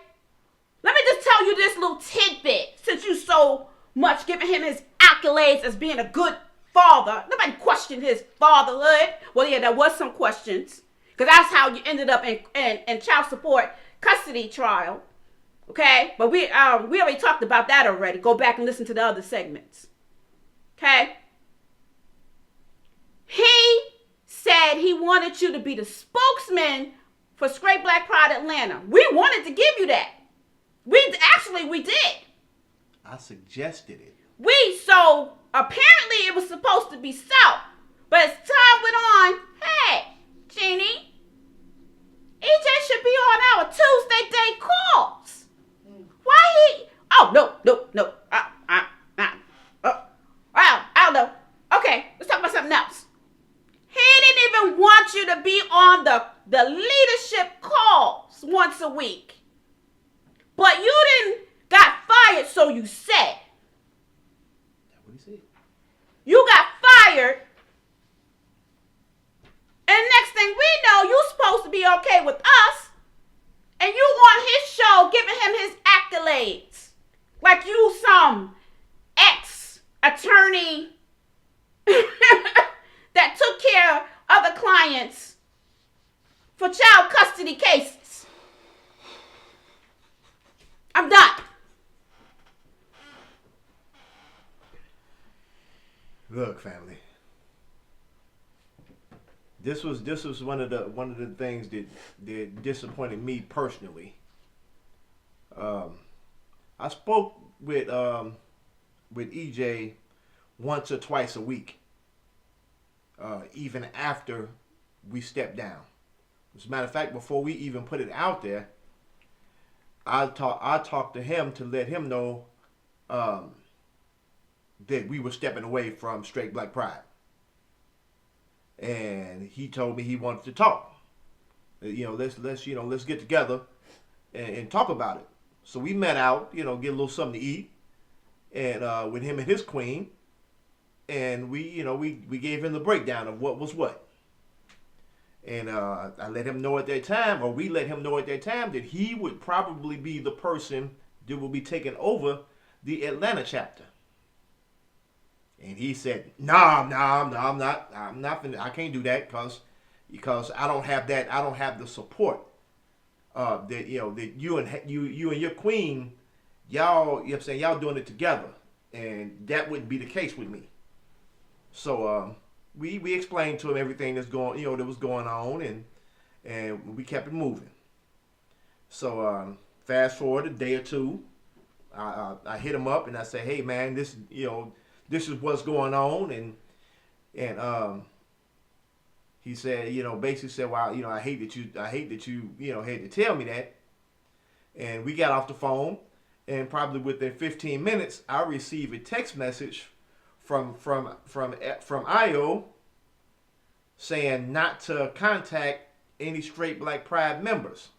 Let me just tell you this little tidbit, since you so much giving him his accolades as being a good father. Nobody questioned his fatherhood. Well, yeah, there was some questions, because that's how you ended up in child support custody trial. Okay? But we already talked about that already. Go back and listen to the other segments. Okay? He said he wanted you to be the spokesman for Straight Black Pride Atlanta. We wanted to give you that. We did. I suggested it. So apparently it was supposed to be so. But as time went on, hey, Genie, EJ should be on our Tuesday day calls. Why he? Oh, no. Alda. Okay, let's talk about something else. He didn't even want you to be on the leadership calls once a week. But you didn't got fired, so you said. That's what he said. You got fired. And next thing we know, you supposed to be okay with us. And you on his show giving him his accolades. Like you some ex-attorney that took care of other clients for child custody cases. I'm done. Look, family. This was one of the things that disappointed me personally. I spoke with EJ once or twice a week, even after we stepped down. As a matter of fact, before we even put it out there, I talked to him to let him know that we were stepping away from Straight Black Pride. And he told me he wanted to talk. Let's get together and talk about it. So we met out, get a little something to eat, and with him and his queen, and we gave him the breakdown of what was what. And I let him know at that time, or we let him know at that time, that he would probably be the person that will be taking over the Atlanta chapter. And he said, "No, I'm not. I can't do that because I don't have that. I don't have the support that you and your queen, y'all. Y'all doing it together, and that wouldn't be the case with me." So we explained to him everything that was going on, and we kept it moving. So fast forward a day or two, I hit him up and I said, "Hey man, this is what's going on, and he said, basically said, well, I hate that you, had to tell me that. And we got off the phone, and probably within 15 minutes, I received a text message from IO saying not to contact any straight Black Pride members.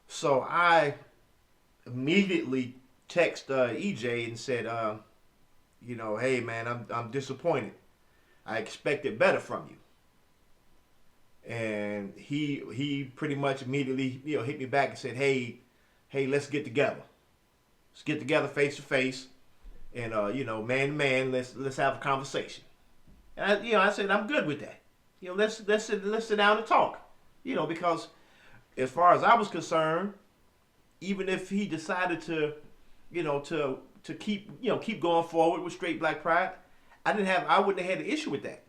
So I immediately text EJ and said, hey man, I'm disappointed. I expected better from you. And he pretty much immediately hit me back and said, hey, let's get together. Let's get together face to face, and man to man, let's have a conversation. And I said I'm good with that. Let's sit down and talk. Because as far as I was concerned, even if he decided to keep going forward with straight Black Pride, I wouldn't have had an issue with that.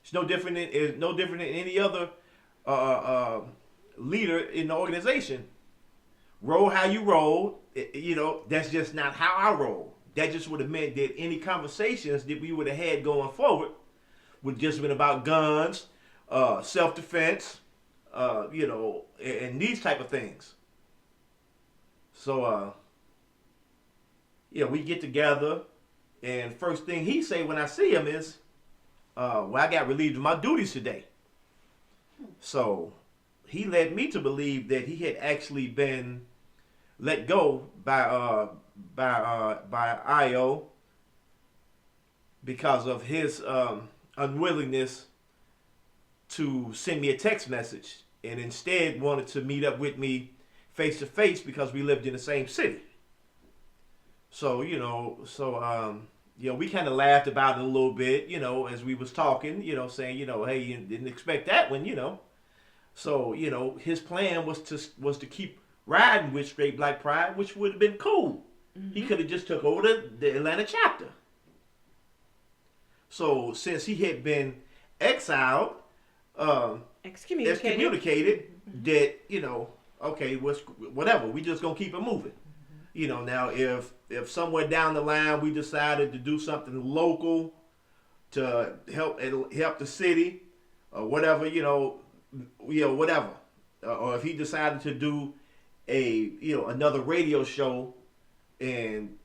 It's no different than any other leader in the organization. Roll how you roll. That's just not how I roll. That just would have meant that any conversations that we would have had going forward would just been about guns, self-defense, and these type of things. So, we get together, and first thing he say when I see him is, well, I got relieved of my duties today. So he led me to believe that he had actually been let go by IO because of his unwillingness to send me a text message, and instead wanted to meet up with me face to face because we lived in the same city. So we kind of laughed about it a little bit, as we was talking, saying, hey, you didn't expect that one, So, his plan was to keep riding with straight Black Pride, which would have been cool. Mm-hmm. He could have just took over the Atlanta chapter. So, since he had been exiled, excommunicated, that, okay, whatever, we just gonna keep it moving. Now if somewhere down the line we decided to do something local to help the city or whatever, whatever, or if he decided to do another radio show and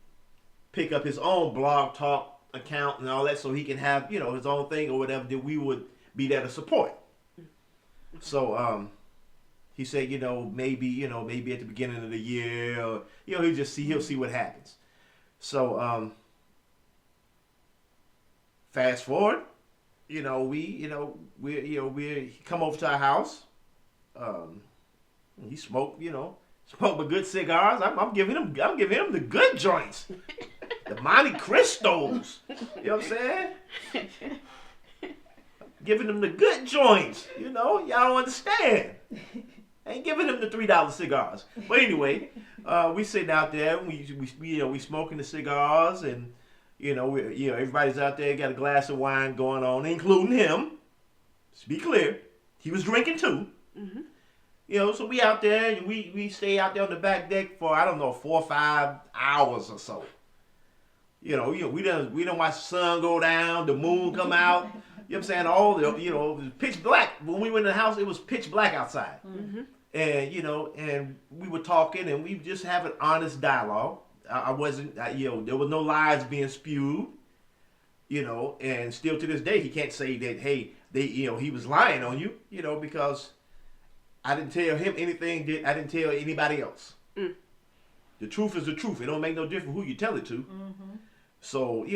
pick up his own blog talk account and all that, so he can have his own thing or whatever, that we would be there to support. So he said, maybe at the beginning of the year, or, he'll see what happens. So, fast forward, we come over to our house. He smoked with good cigars. I'm giving him the good joints, the Monte Cristos. You know what I'm saying? Giving them the good joints. Y'all don't understand. Ain't giving him the $3 cigars. But anyway, we sitting out there, we smoking the cigars, and everybody's out there, got a glass of wine going on, including him. Let's be clear, he was drinking too. Mm-hmm. So we out there, and we stay out there on the back deck for 4 or 5 hours or so. We done watch the sun go down, the moon come out. You know what I'm saying? It was pitch black. When we went in the house, it was pitch black outside. Mm-hmm. And, and we were talking, and we just have an honest dialogue. I wasn't, there was no lies being spewed, and still to this day, he can't say that, hey, he was lying on you, because I didn't tell him anything that I didn't tell anybody else. Mm. The truth is the truth. It don't make no difference who you tell it to. Mm-hmm. So,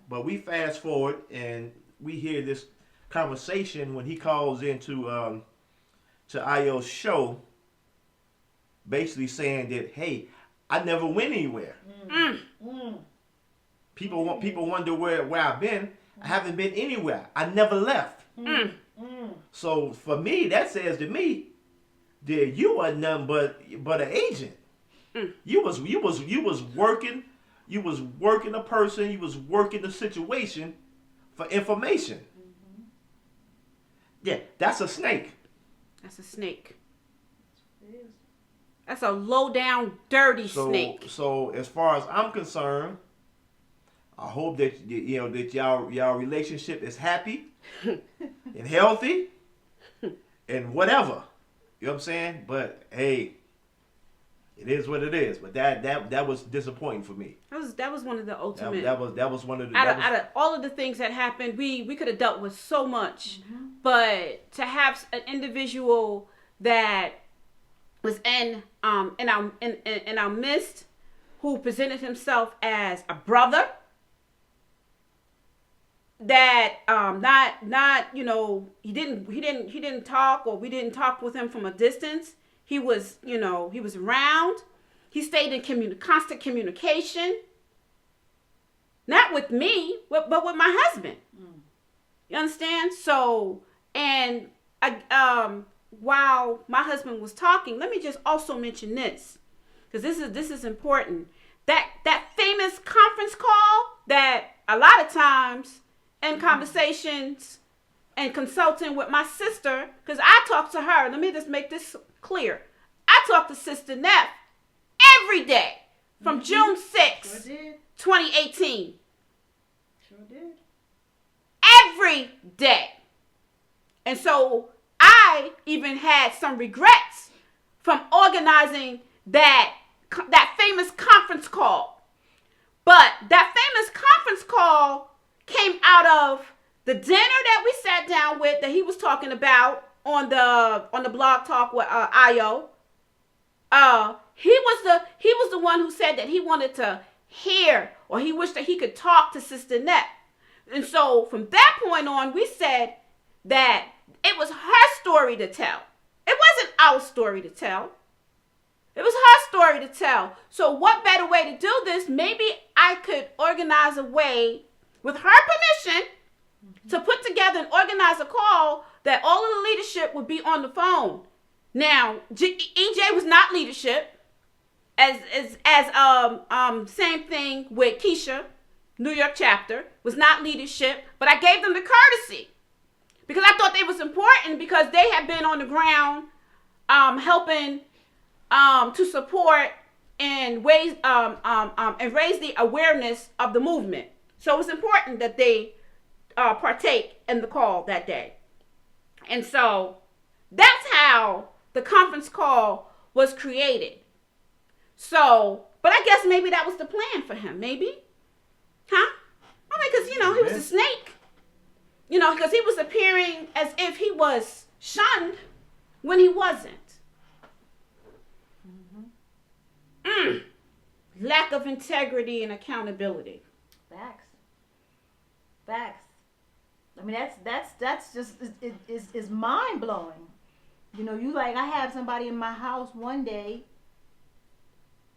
but we fast forward, and we hear this conversation when he calls into to IO's show, basically saying that, hey, I never went anywhere. Mm. Mm. People wonder where I've been. I haven't been anywhere. I never left. Mm. Mm. So for me, that says to me that you are nothing but an agent. Mm. You was working. You was working a person. You was working the situation for information. Mm-hmm. Yeah, that's a snake. That's a snake. That's a low down, dirty snake. So as far as I'm concerned, I hope that that y'all relationship is happy and healthy and whatever. You know what I'm saying? But hey, it is what it is. But that was disappointing for me. That was one of the ultimate. That was one of the. Out of all of the things that happened, we could have dealt with so much, but to have an individual that was in our midst, who presented himself as a brother, that not he didn't talk, or we didn't talk with him from a distance. He was around. He stayed in constant communication. Not with me, but with my husband. You understand? So, and while my husband was talking, let me just also mention this, because this is important. That famous conference call that a lot of times in conversations and consulting with my sister, because I talk to her. Let me just make this clear. I talk to Sister Neff every day from June 6th, 2018. Sure did. Every day. And so I even had some regrets from organizing that famous conference call. But that famous conference call came out of the dinner that we sat down with, that he was talking about on the blog talk with IO. He was the one who said that he wanted to hear, or he wished that he could talk to Sister Net. And so from that point on, we said that it was her story to tell. It wasn't our story to tell. It was her story to tell. So what better way to do this? Maybe I could organize a way, with her permission, to put together and organize a call that all of the leadership would be on the phone. Now, EJ was not leadership. As same thing with Keisha, New York chapter, was not leadership, but I gave them the courtesy because I thought they was important, because they had been on the ground helping to support and raise the awareness of the movement. So it was important that they partake in the call that day. And so that's how the conference call was created. So, but I guess maybe that was the plan for him, maybe. Huh? I mean, because, he was a snake. Because he was appearing as if he was shunned when he wasn't. Lack of integrity and accountability. Facts. I mean, that's just is mind blowing. I have somebody in my house one day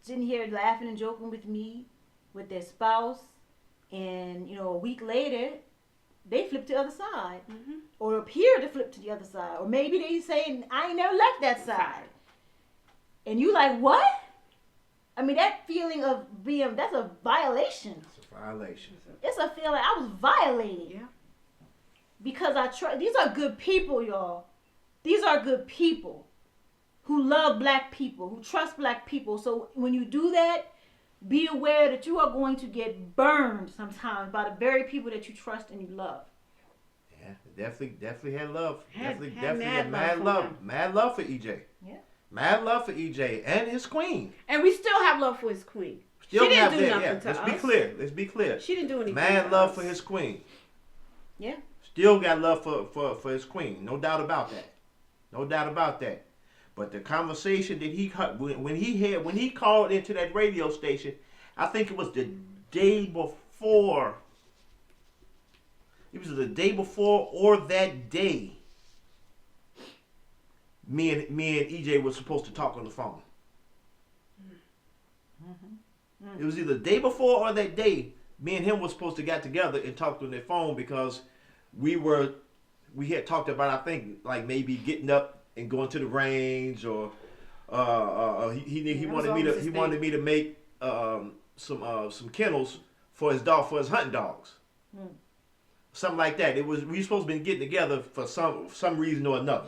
sitting here laughing and joking with me, with their spouse, and a week later they flip to the other side, or appear to flip to the other side, or maybe they saying, I ain't never left that side, and you like, what? I mean, that feeling of that's a violation. It's a violation. It's a feeling I was violated. Yeah. Because these are good people, y'all. These are good people who love black people, who trust black people. So when you do that, be aware that you are going to get burned sometimes by the very people that you trust and you love. Yeah, definitely had love. Definitely had had mad love for EJ. Yeah. Mad love for EJ and his queen. And we still have love for his queen. Still she didn't have do that, nothing to Let's us. be clear. She didn't do anything. Mad love for his queen. Yeah. Still got love for his queen. No doubt about that. But the conversation that when he called into that radio station, I think it was the day before. It was the day before or that day. Me and EJ were supposed to talk on the phone. It was either the day before or that day. Me and him were supposed to get together and talk on the phone, because we had talked about, I think, like maybe getting up and going to the range, or he wanted me to make some kennels for his hunting dogs. Something like that. We were supposed to be getting together for some reason or another.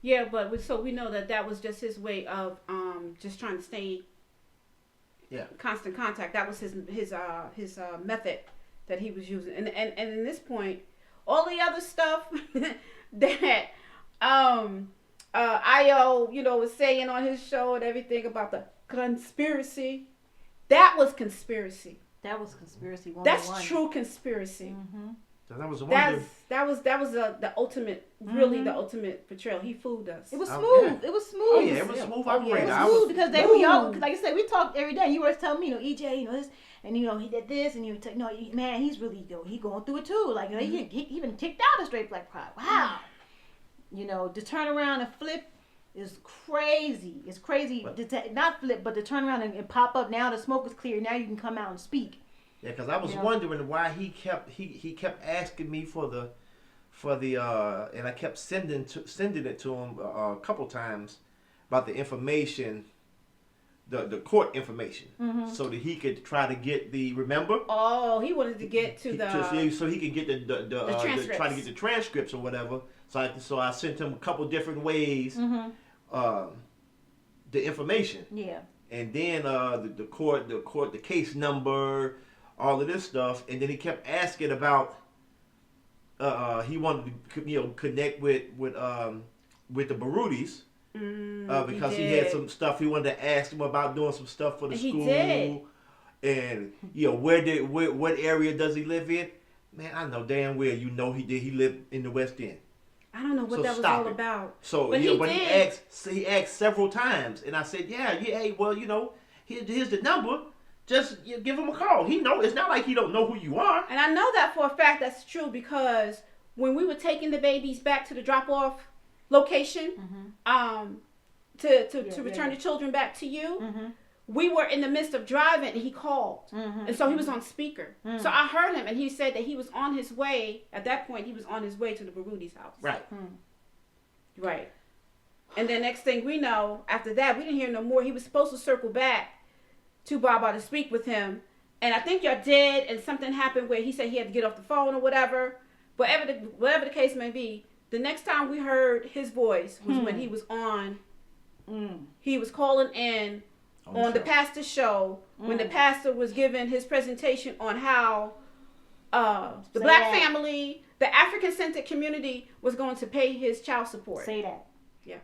Yeah, but so we know that was just his way of just trying to stay constant contact. That was his method that he was using. And in this point, all the other stuff that IO, was saying on his show and everything about the conspiracy, that was conspiracy. That was conspiracy 101. That's true conspiracy. Mm-hmm. So that was the That was the ultimate, really the ultimate portrayal. He fooled us. It was smooth. Yeah. It was smooth. Oh yeah, it was smooth operator. It was smooth because they were young. Like I said, we talked every day. You were telling me, EJ, this, and he did this, and man, he's really he going through it too. Like he even kicked out a straight black pride. Wow. To turn around and flip is crazy. It's crazy. Not flip, but to turn around and pop up. Now the smoke is clear. Now you can come out and speak. Yeah, because I was wondering why he kept asking me for the and I kept sending it to him a couple times about the information, the court information, so that he could try to get remember. Oh, he wanted to get to so he could get the transcripts. try to get the transcripts or whatever. So I sent him a couple different ways, the information. Yeah. And then the case number, all of this stuff, and then he kept asking about. He wanted to connect with the Barudis because he had some stuff he wanted to ask him about, doing some stuff for the school. He did. And what area does he live in? Man, I know damn well he lived in the West End. I don't know what that was all about. So but he asked several times, and I said, hey, well, here's the number. Just give him a call. He know. It's not like he don't know who you are. And I know that for a fact that's true because when we were taking the babies back to the drop-off location, to return the children back to you, we were in the midst of driving and he called. And so he was on speaker. So I heard him and he said that he was on his way. At that point, he was on his way to the Barudi's house. Right. Right. And then next thing we know, after that, we didn't hear no more. He was supposed to circle back to Baba to speak with him, and I think y'all did, and something happened where he said he had to get off the phone or whatever. Whatever the case may be, the next time we heard his voice was when he was on. He was calling in on the pastor's show when the pastor was giving his presentation on how the black family, the African-centered community, was going to pay his child support. Say that. Yeah.